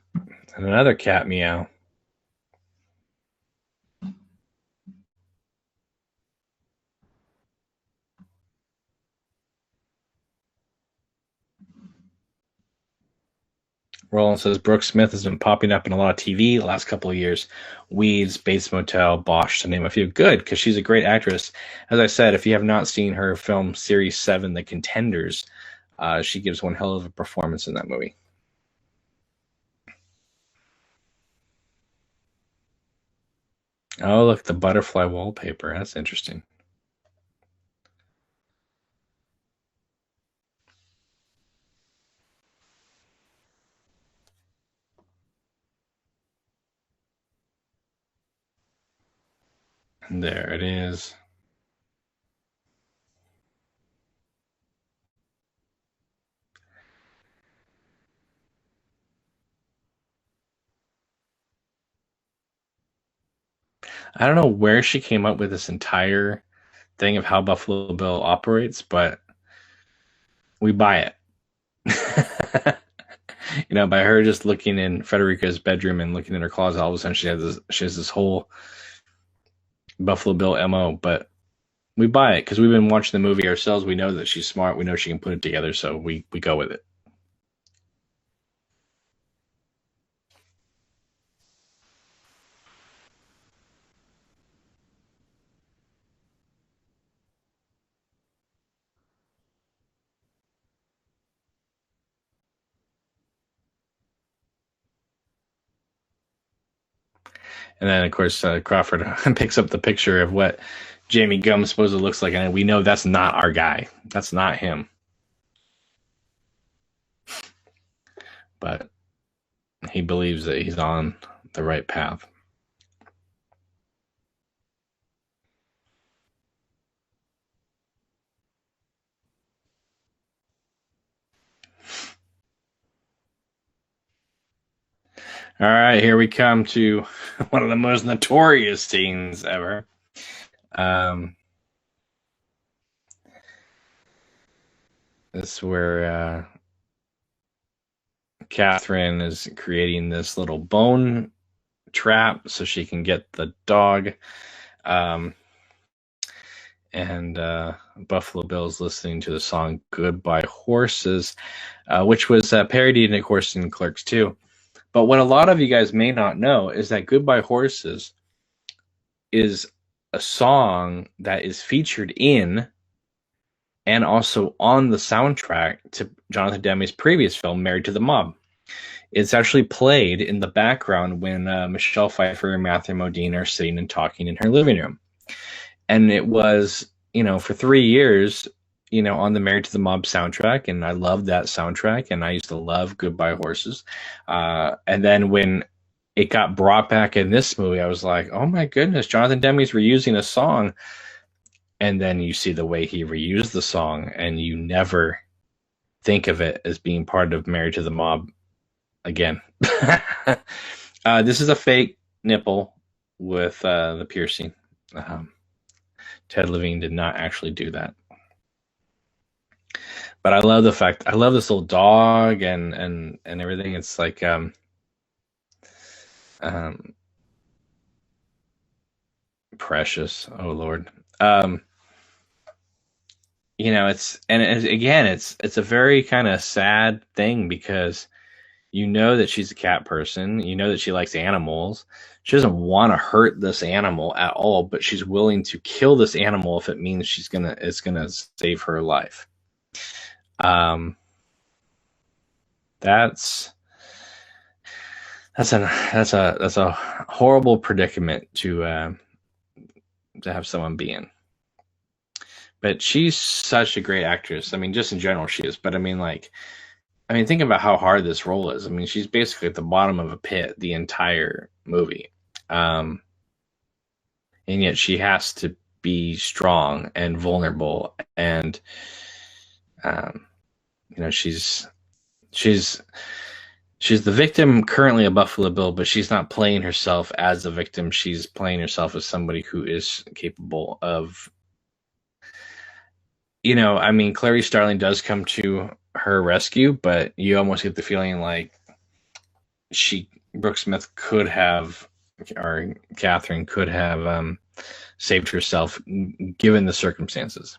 And another cat meow. Roland says Brooke Smith has been popping up in a lot of TV the last couple of years. Weeds, Bates Motel, Bosch, to name a few. Good, because she's a great actress. As I said, if you have not seen her film Series 7, The Contenders, she gives one hell of a performance in that movie. Oh, look, the butterfly wallpaper. That's interesting. There it is. I don't know where she came up with this entire thing of how Buffalo Bill operates, but we buy it. By her just looking in Frederica's bedroom and looking in her closet, all of a sudden she has this whole Buffalo Bill MO. But we buy it because we've been watching the movie ourselves. We know that she's smart. We know she can put it together, so we go with it. And then, of course, Crawford picks up the picture of what Jamie Gum supposedly looks like, and we know that's not our guy. That's not him. But he believes that he's on the right path. All right, here we come to one of the most notorious scenes ever. This is where Catherine is creating this little bone trap so she can get the dog. And Buffalo Bill's listening to the song Goodbye Horses, which was parodied, of course, in Clerks 2. But what a lot of you guys may not know is that Goodbye Horses is a song that is featured in and also on the soundtrack to Jonathan Demme's previous film, Married to the Mob. It's actually played in the background when Michelle Pfeiffer and Matthew Modine are sitting and talking in her living room. And it was, for 3 years, on the Married to the Mob soundtrack, and I loved that soundtrack, and I used to love Goodbye Horses. And then when it got brought back in this movie, I was like, oh my goodness, Jonathan Demme's reusing a song. And then you see the way he reused the song, and you never think of it as being part of Married to the Mob again. This is a fake nipple with the piercing. Ted Levine did not actually do that. But I love this little dog and everything. It's like precious. Oh Lord. It's a very kind of sad thing because that she's a cat person. That she likes animals. She doesn't want to hurt this animal at all, but she's willing to kill this animal if it means it's gonna save her life. That's a horrible predicament to have someone be in. But she's such a great actress. I mean, just in general, she is. But think about how hard this role is. I mean, she's basically at the bottom of a pit the entire movie. And yet she has to be strong and vulnerable. And, she's the victim currently of Buffalo Bill, but she's not playing herself as a victim. She's playing herself as somebody who is capable of, Clarice Starling does come to her rescue, but you almost get the feeling like Brooke Smith could have, or Catherine could have saved herself given the circumstances.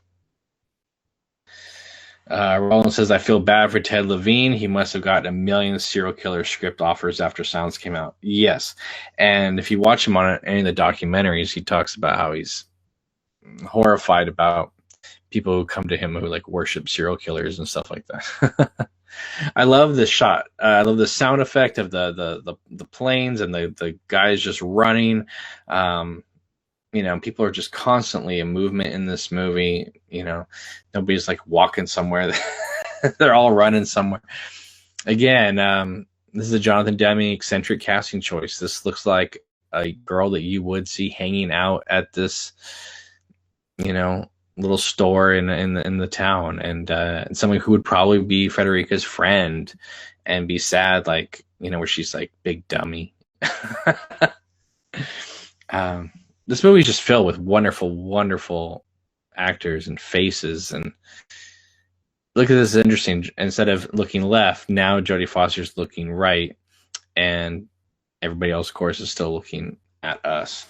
Roland says, I feel bad for Ted Levine. He must have gotten a million serial killer script offers after Silence came out. Yes. And if you watch him on any of the documentaries, he talks about how he's horrified about people who come to him who like worship serial killers and stuff like that. I love this shot. I love the sound effect of the planes and the guys just running. People are just constantly in movement in this movie. Nobody's like walking somewhere. They're all running somewhere. Again, this is a Jonathan Demme eccentric casting choice. This looks like a girl that you would see hanging out at this, little store in the town, and someone who would probably be Frederica's friend and be sad, like, where she's like, big dummy. This movie is just filled with wonderful, wonderful actors and faces. And look at this, interesting. Instead of looking left, now Jodie Foster's looking right, and everybody else, of course, is still looking at us.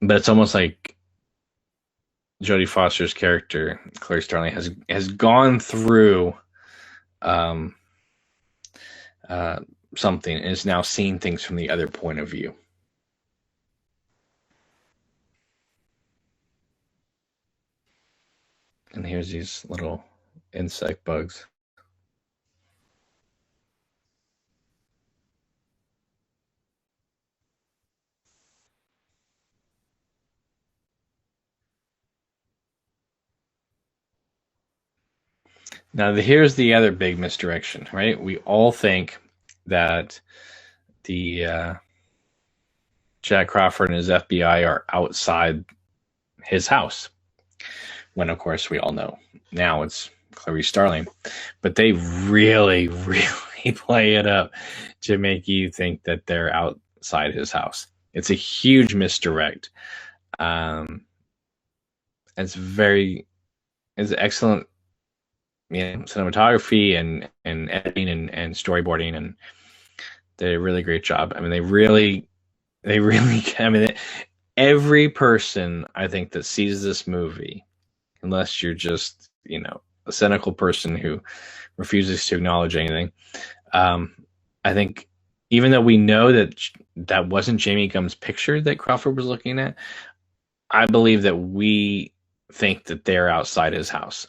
But it's almost like Jodie Foster's character, Claire Starling, has gone through something and is now seeing things from the other point of view. And here's these little insect bugs. Now, here's the other big misdirection, right? We all think that the Jack Crawford and his FBI are outside his house, when, of course, we all know now it's Clarice Starling. But they really, really play it up to make you think that they're outside his house. It's a huge misdirect. It's excellent, cinematography and editing and storyboarding, and they did a really great job. I mean, they really, every person, I think, that sees this movie, unless you're just, a cynical person who refuses to acknowledge anything, I think, even though we know that wasn't Jamie Gumm's picture that Crawford was looking at, I believe that we think that they're outside his house.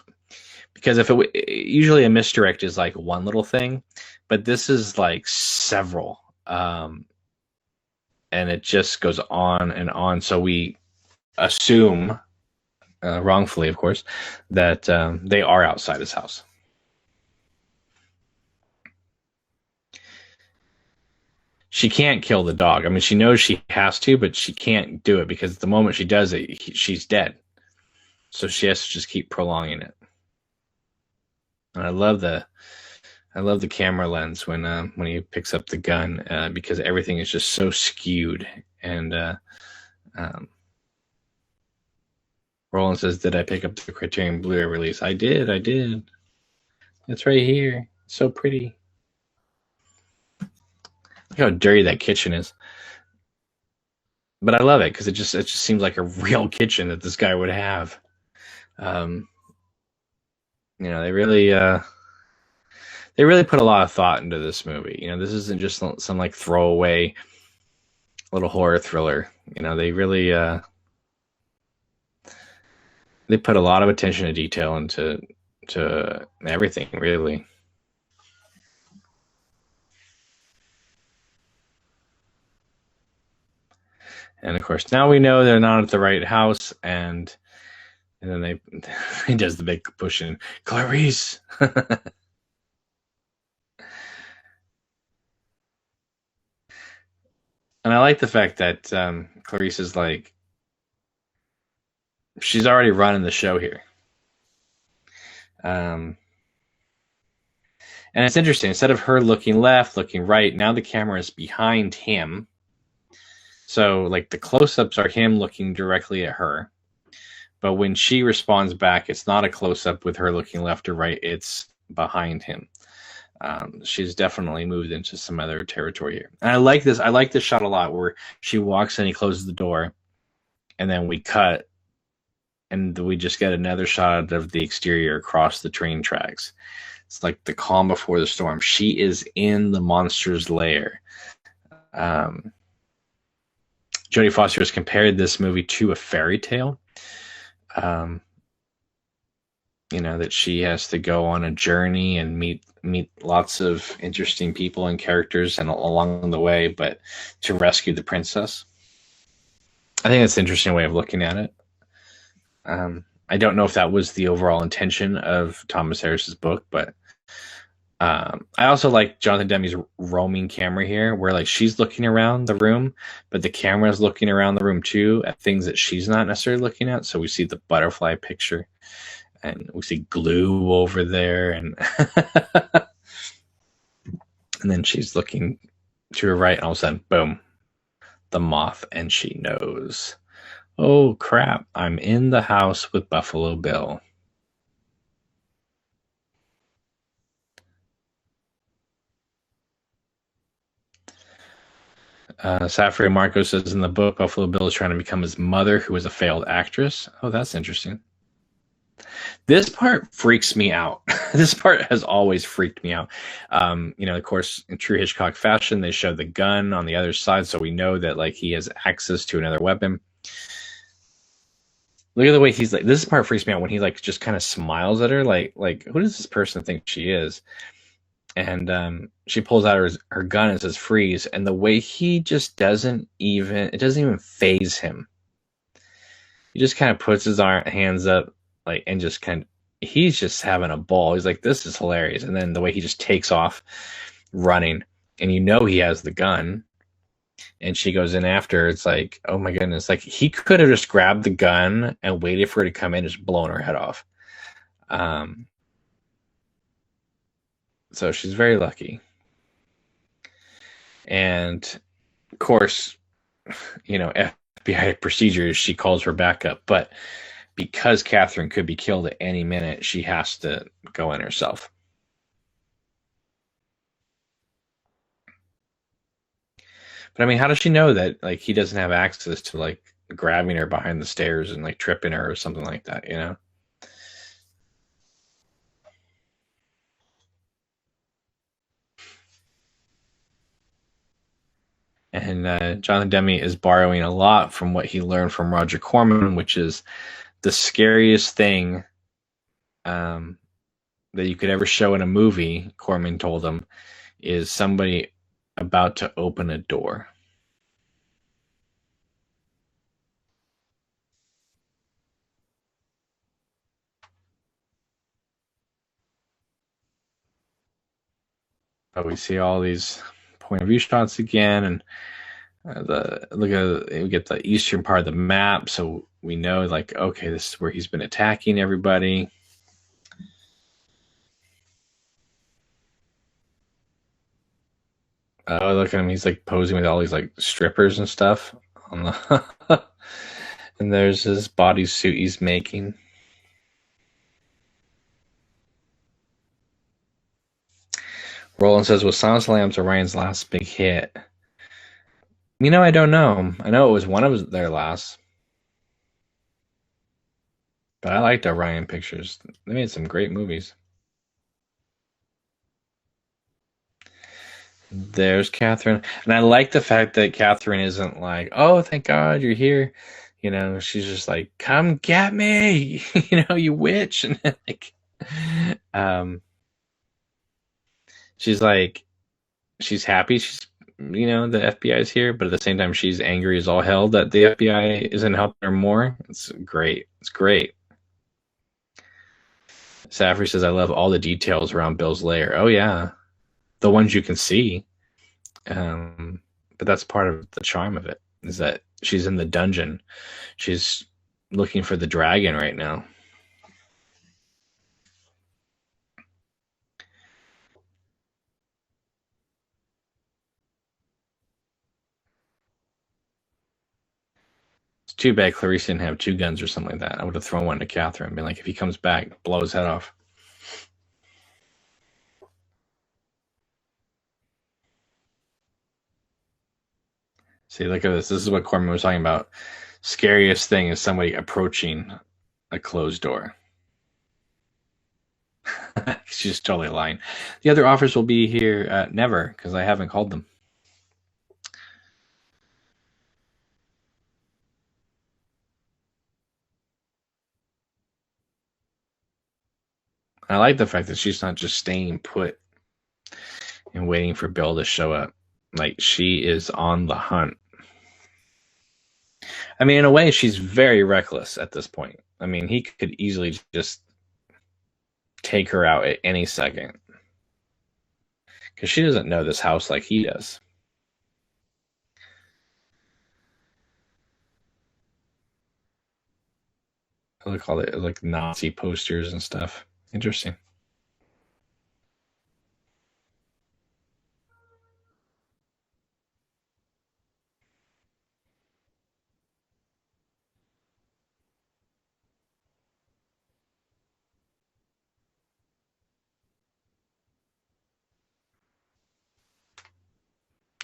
Because usually a misdirect is like one little thing, but this is like several, and it just goes on and on. So we assume, wrongfully, of course, that they are outside his house. She can't kill the dog. I mean, she knows she has to, but she can't do it because the moment she does it, she's dead. So she has to just keep prolonging it. And I love the camera lens when he picks up the gun, because everything is just so skewed. And Roland says, "Did I pick up the Criterion Blu-ray release?" I did. It's right here. It's so pretty. Look how dirty that kitchen is. But I love it because it just seems like a real kitchen that this guy would have. They really put a lot of thought into this movie. This isn't just some like throwaway little horror thriller. They really they put a lot of attention to detail into everything, really. And of course, now we know they're not at the right house, and then he does the big push in, Clarice. And I like the fact that Clarice is like, she's already running the show here. And it's interesting. Instead of her looking left, looking right, now the camera is behind him. So, like, the close-ups are him looking directly at her. But when she responds back, it's not a close-up with her looking left or right. It's behind him. She's definitely moved into some other territory here. And I like this. I like this shot a lot where she walks in, he closes the door, and then we cut, and we just get another shot of the exterior across the train tracks. It's like the calm before the storm. She is in the monster's lair. Jodie Foster has compared this movie to a fairy tale. That she has to go on a journey and meet lots of interesting people and characters and along the way, but to rescue the princess. I think that's an interesting way of looking at it. I don't know if that was the overall intention of Thomas Harris's book, but I also like Jonathan Demme's roaming camera here, where like she's looking around the room, but the camera's looking around the room too at things that she's not necessarily looking at. So we see the butterfly picture, and we see glue over there, and and then she's looking to her right, and all of a sudden, boom, the moth, and she knows. Oh crap, I'm in the house with Buffalo Bill. Safri Marco says in the book, Buffalo Bill is trying to become his mother, who is a failed actress. Oh, that's interesting. This part freaks me out. This part has always freaked me out. Of course, in true Hitchcock fashion, they show the gun on the other side, so we know that like he has access to another weapon. Look at the way he's like. This part freaks me out when he like just kind of smiles at her, like who does this person think she is? And she pulls out her gun and says freeze, and the way he just doesn't even faze him. He just kind of puts his hands up, like, and just he's just having a ball. He's like, this is hilarious. And then the way he just takes off running, and he has the gun, and she goes in after. It's like, oh my goodness, like he could have just grabbed the gun and waited for her to come in and just blown her head off. So she's very lucky. And of course, FBI procedures, she calls her back up, but because Catherine could be killed at any minute, she has to go in herself. But I mean, how does she know that like he doesn't have access to like grabbing her behind the stairs and like tripping her or something like that, And Jonathan Demme is borrowing a lot from what he learned from Roger Corman, which is the scariest thing that you could ever show in a movie, Corman told him, is somebody about to open a door. But we see all these point of view shots again, and we get the eastern part of the map, so we know like, okay, this is where he's been attacking everybody. Oh, look at him, he's like posing with all these like strippers and stuff on the and there's his bodysuit he's making. Roland says, was Silence of the Lambs Orion's last big hit? I don't know. I know it was one of their last. But I liked Orion Pictures. They made some great movies. There's Catherine. And I like the fact that Catherine isn't like, oh, thank God you're here. She's just like, come get me, you witch. And like, she's like, she's happy the FBI is here, but at the same time she's angry as all hell that the FBI isn't helping her more. It's great. Safri says, I love all the details around Bill's lair. Oh yeah, the ones you can see. But that's part of the charm of it, is that she's in the dungeon. She's looking for the dragon right now. It's too bad Clarice didn't have two guns or something like that. I would have thrown one to Catherine and been like, if he comes back, blow his head off. See, look at this. This is what Corman was talking about. Scariest thing is somebody approaching a closed door. She's totally lying. The other offers will be here never, because I haven't called them. I like the fact that she's not just staying put and waiting for Bill to show up. Like, she is on the hunt. I mean, in a way, she's very reckless at this point. I mean, he could easily just take her out at any second. Because she doesn't know this house like he does. Look at all the like Nazi posters and stuff. Interesting.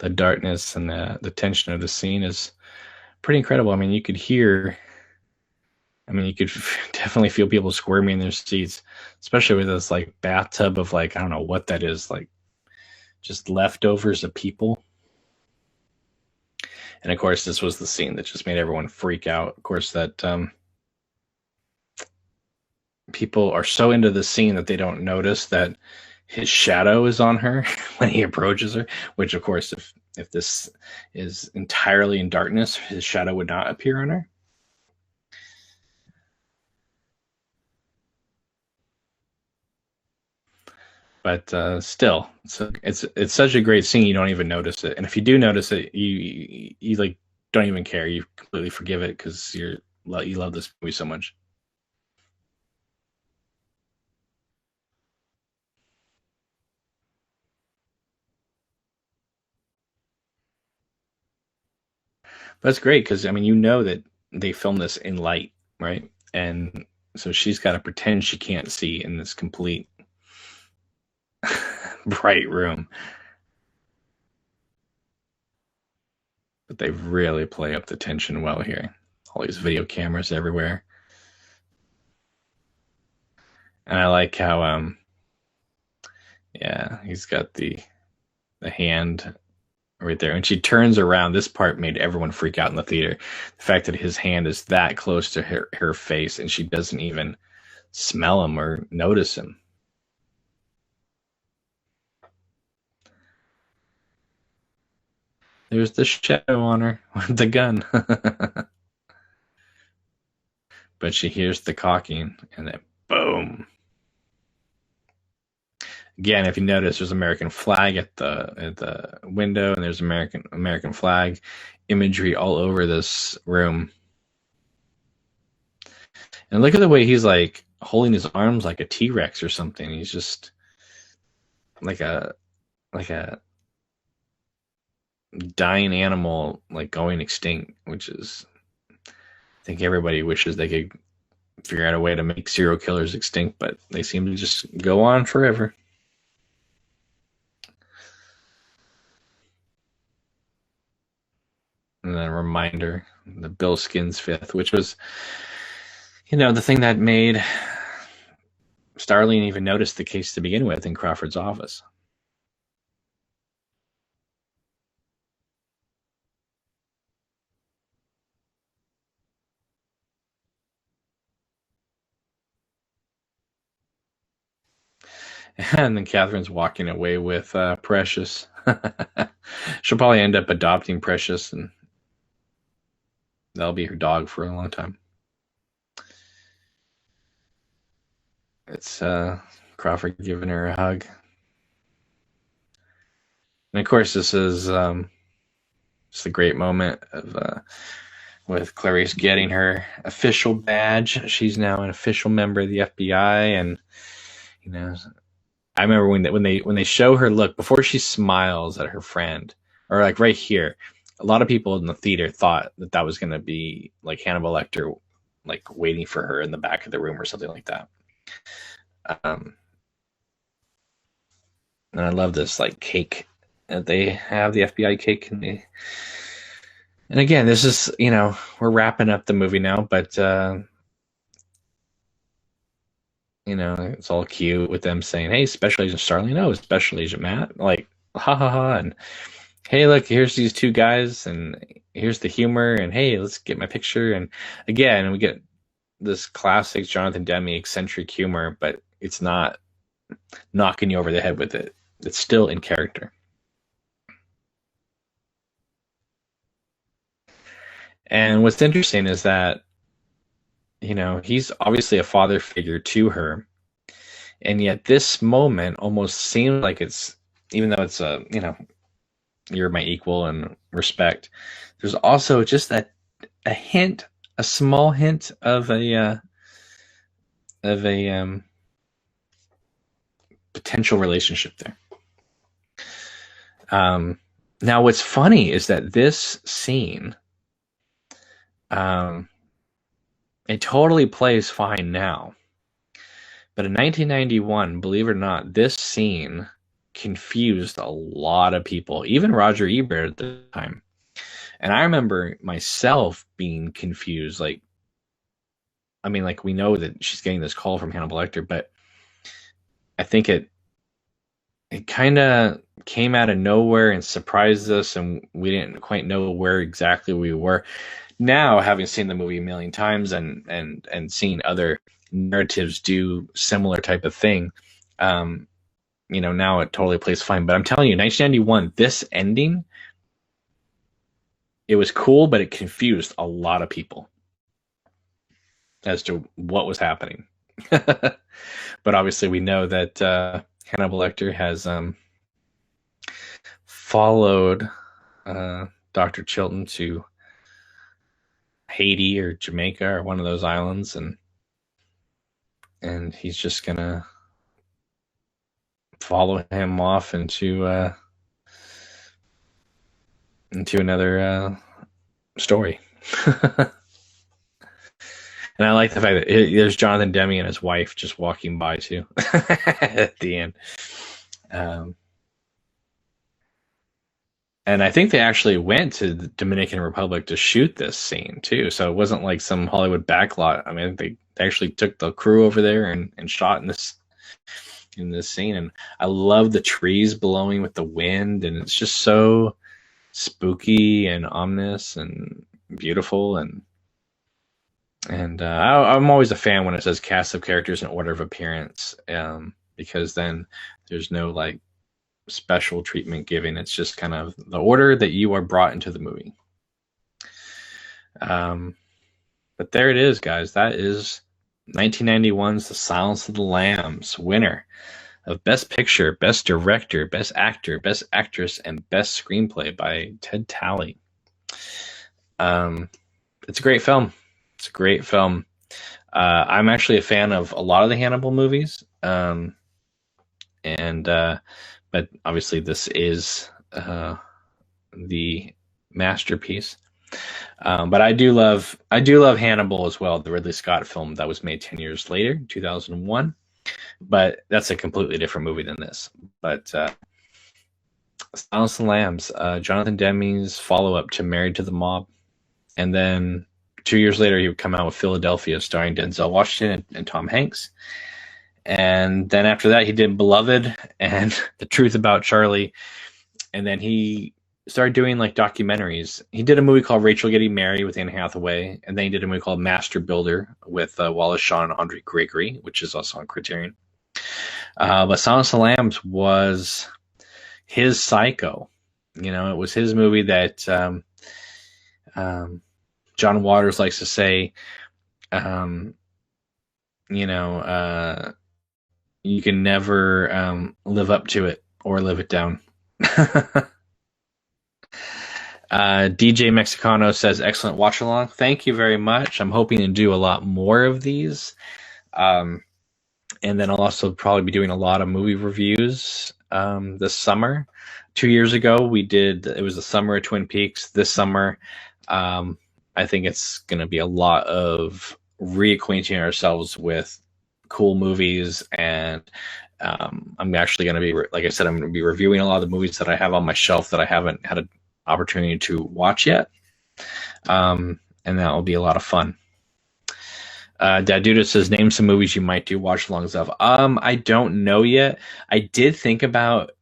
The darkness and the tension of the scene is pretty incredible. I mean, you could hear. I mean, you could definitely feel people squirming in their seats, especially with this like bathtub of like I don't know what that is, like just leftovers of people. And of course, this was the scene that just made everyone freak out. Of course, that people are so into the scene that they don't notice that his shadow is on her when he approaches her. Which, of course, if this is entirely in darkness, his shadow would not appear on her. But still, it's such a great scene you don't even notice it, and if you do notice it, you like don't even care. You completely forgive it because you love this movie so much. But that's great because I mean you know that they filmed this in light, right? And so she's got to pretend she can't see in this complete bright room. But they really play up the tension well here. All these video cameras everywhere. And I like how yeah, he's got the hand right there. And she turns around. This part made everyone freak out in the theater. The fact that his hand is that close to her face and she doesn't even smell him or notice him. There's the shadow on her with the gun. But she hears the cocking and then boom. Again, if you notice, there's American flag at the window, and there's American flag imagery all over this room. And look at the way he's like holding his arms like a T-Rex or something. He's just like a dying animal, like going extinct, which is I think everybody wishes they could figure out a way to make serial killers extinct, but they seem to just go on forever. And then a reminder, the Bill Skins fifth, which was, the thing that made Starling even notice the case to begin with in Crawford's office. And then Catherine's walking away with Precious. She'll probably end up adopting Precious, and that'll be her dog for a long time. It's Crawford giving her a hug. And of course, this is just a great moment of with Clarice getting her official badge. She's now an official member of the FBI, and I remember when they show her look before she smiles at her friend, or like right here, a lot of people in the theater thought that was going to be like Hannibal Lecter, like waiting for her in the back of the room or something like that. And I love this like cake that they have, the FBI cake, and And again, this is, we're wrapping up the movie now, but it's all cute with them saying, "Hey, Special Agent Starling, no, Special Agent Matt," like, ha ha ha, and hey, look, here's these two guys, and here's the humor, and hey, let's get my picture, and again, we get this classic Jonathan Demme eccentric humor, but it's not knocking you over the head with it. It's still in character. And what's interesting is that, he's obviously a father figure to her. And yet this moment almost seems like it's, even though it's you're my equal and respect, there's also just a hint, a small hint of a potential relationship there. Now what's funny is that this scene, it totally plays fine now. But in 1991, believe it or not, this scene confused a lot of people, even Roger Ebert at the time. And I remember myself being confused. Like, we know that she's getting this call from Hannibal Lecter, but I think it kind of came out of nowhere and surprised us, and we didn't quite know where exactly we were. Now, having seen the movie a million times and seen other narratives do similar type of thing, now it totally plays fine. But I'm telling you, 1991, this ending, it was cool, but it confused a lot of people as to what was happening. But obviously, we know that Hannibal Lecter has followed Dr. Chilton to Haiti or Jamaica or one of those islands, and he's just gonna follow him off into another story. And I like the fact that there's Jonathan Demme and his wife just walking by too at the end. And I think they actually went to the Dominican Republic to shoot this scene too. So it wasn't like some Hollywood backlot. I mean, they actually took the crew over there and shot in this scene. And I love the trees blowing with the wind, and it's just so spooky and ominous and beautiful. And I'm always a fan when it says cast of characters in order of appearance, because then there's no like special treatment given. It's just kind of the order that you are brought into the movie. But there it is, guys. That is 1991's The Silence of the Lambs, winner of Best Picture, Best Director, Best Actor, Best Actress, and Best Screenplay by Ted Tally. It's a great film. It's a great film. I'm actually a fan of a lot of the Hannibal movies. But obviously this is the masterpiece. But I do love Hannibal as well, the Ridley Scott film that was made 10 years later, 2001. But that's a completely different movie than this. But Silence of the Lambs, Jonathan Demme's follow-up to Married to the Mob. And then 2 years later, he would come out with Philadelphia, starring Denzel Washington and Tom Hanks. And then after that, he did Beloved and The Truth About Charlie. And then he started doing like documentaries. He did a movie called Rachel Getting Married with Anne Hathaway. And then he did a movie called Master Builder with Wallace Shawn and Andre Gregory, which is also on Criterion. But Silence of the Lambs was his Psycho. It was his movie that John Waters likes to say, you can never live up to it or live it down. DJ Mexicano says, excellent watch along. Thank you very much. I'm hoping to do a lot more of these. And then I'll also probably be doing a lot of movie reviews this summer. 2 years ago, it was the summer of Twin Peaks. This summer, I think it's going to be a lot of reacquainting ourselves with cool movies, and I'm actually going to be, like I said, I'm going to be reviewing a lot of the movies that I have on my shelf that I haven't had an opportunity to watch yet. And that will be a lot of fun. Daduda says, name some movies you might do watch-alongs of. I don't know yet. I did think about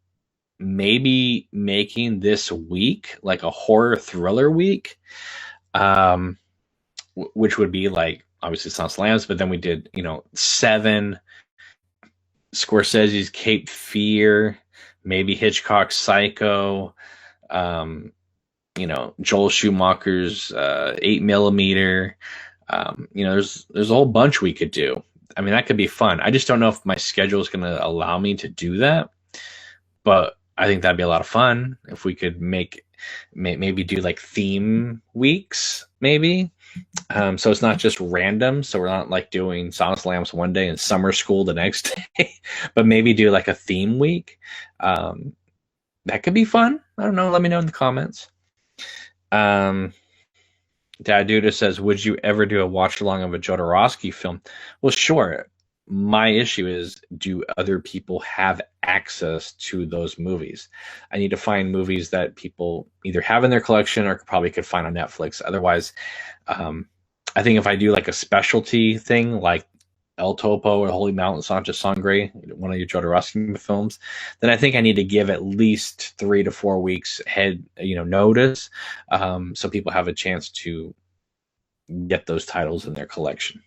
maybe making this week like a horror thriller week, which would be like, obviously Silence of the Lambs, but then we did, Seven, Scorsese's Cape Fear, maybe Hitchcock's Psycho, Joel Schumacher's 8mm. There's a whole bunch we could do. I mean, that could be fun. I just don't know if my schedule is going to allow me to do that, but I think that'd be a lot of fun if we could maybe do like theme weeks, maybe. So it's not just random. So we're not like doing Silence of the Lambs one day and summer school the next day, but maybe do like a theme week. That could be fun. I don't know. Let me know in the comments. Daduda says, would you ever do a watch along of a Jodorowsky film? Well, sure. My issue is, do other people have access to those movies? I need to find movies that people either have in their collection or probably could find on Netflix. Otherwise, I think if I do like a specialty thing like El Topo or Holy Mountain Sanchez Sangre, one of your Jodorowsky films, then I think I need to give at least 3 to 4 weeks notice, so people have a chance to get those titles in their collection.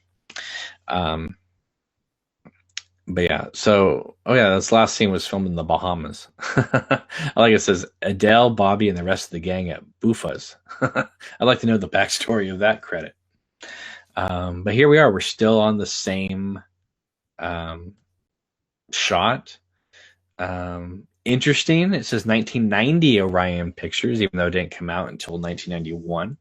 But yeah, so, this last scene was filmed in the Bahamas. I like it says, Adele, Bobby, and the rest of the gang at Bufa's. I'd like to know the backstory of that credit. But here we are. We're still on the same shot. Interesting. It says 1990 Orion Pictures, even though it didn't come out until 1991.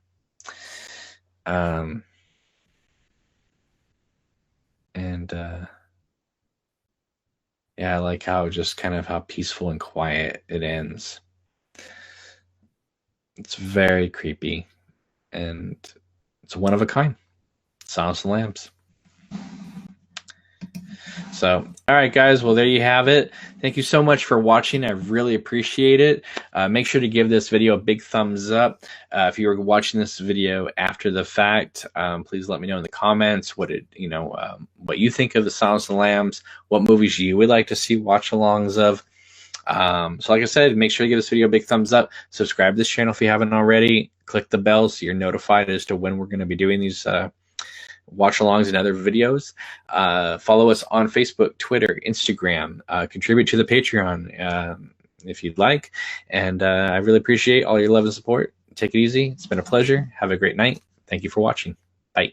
I like how peaceful and quiet it ends. It's very creepy, and it's one of a kind. Silence of the Lambs. So, all right, guys. Well, there you have it. Thank you so much for watching. I really appreciate it. Make sure to give this video a big thumbs up. If you were watching this video after the fact, please let me know in the comments what you think of the Silence of the Lambs, what movies you would like to see watch-alongs of. So like I said, make sure to give this video a big thumbs up. Subscribe to this channel if you haven't already. Click the bell so you're notified as to when we're going to be doing these watch-alongs and other videos. Follow us on Facebook, Twitter, Instagram. Contribute to the Patreon if you'd like. And I really appreciate all your love and support. Take it easy. It's been a pleasure. Have a great night. Thank you for watching. Bye.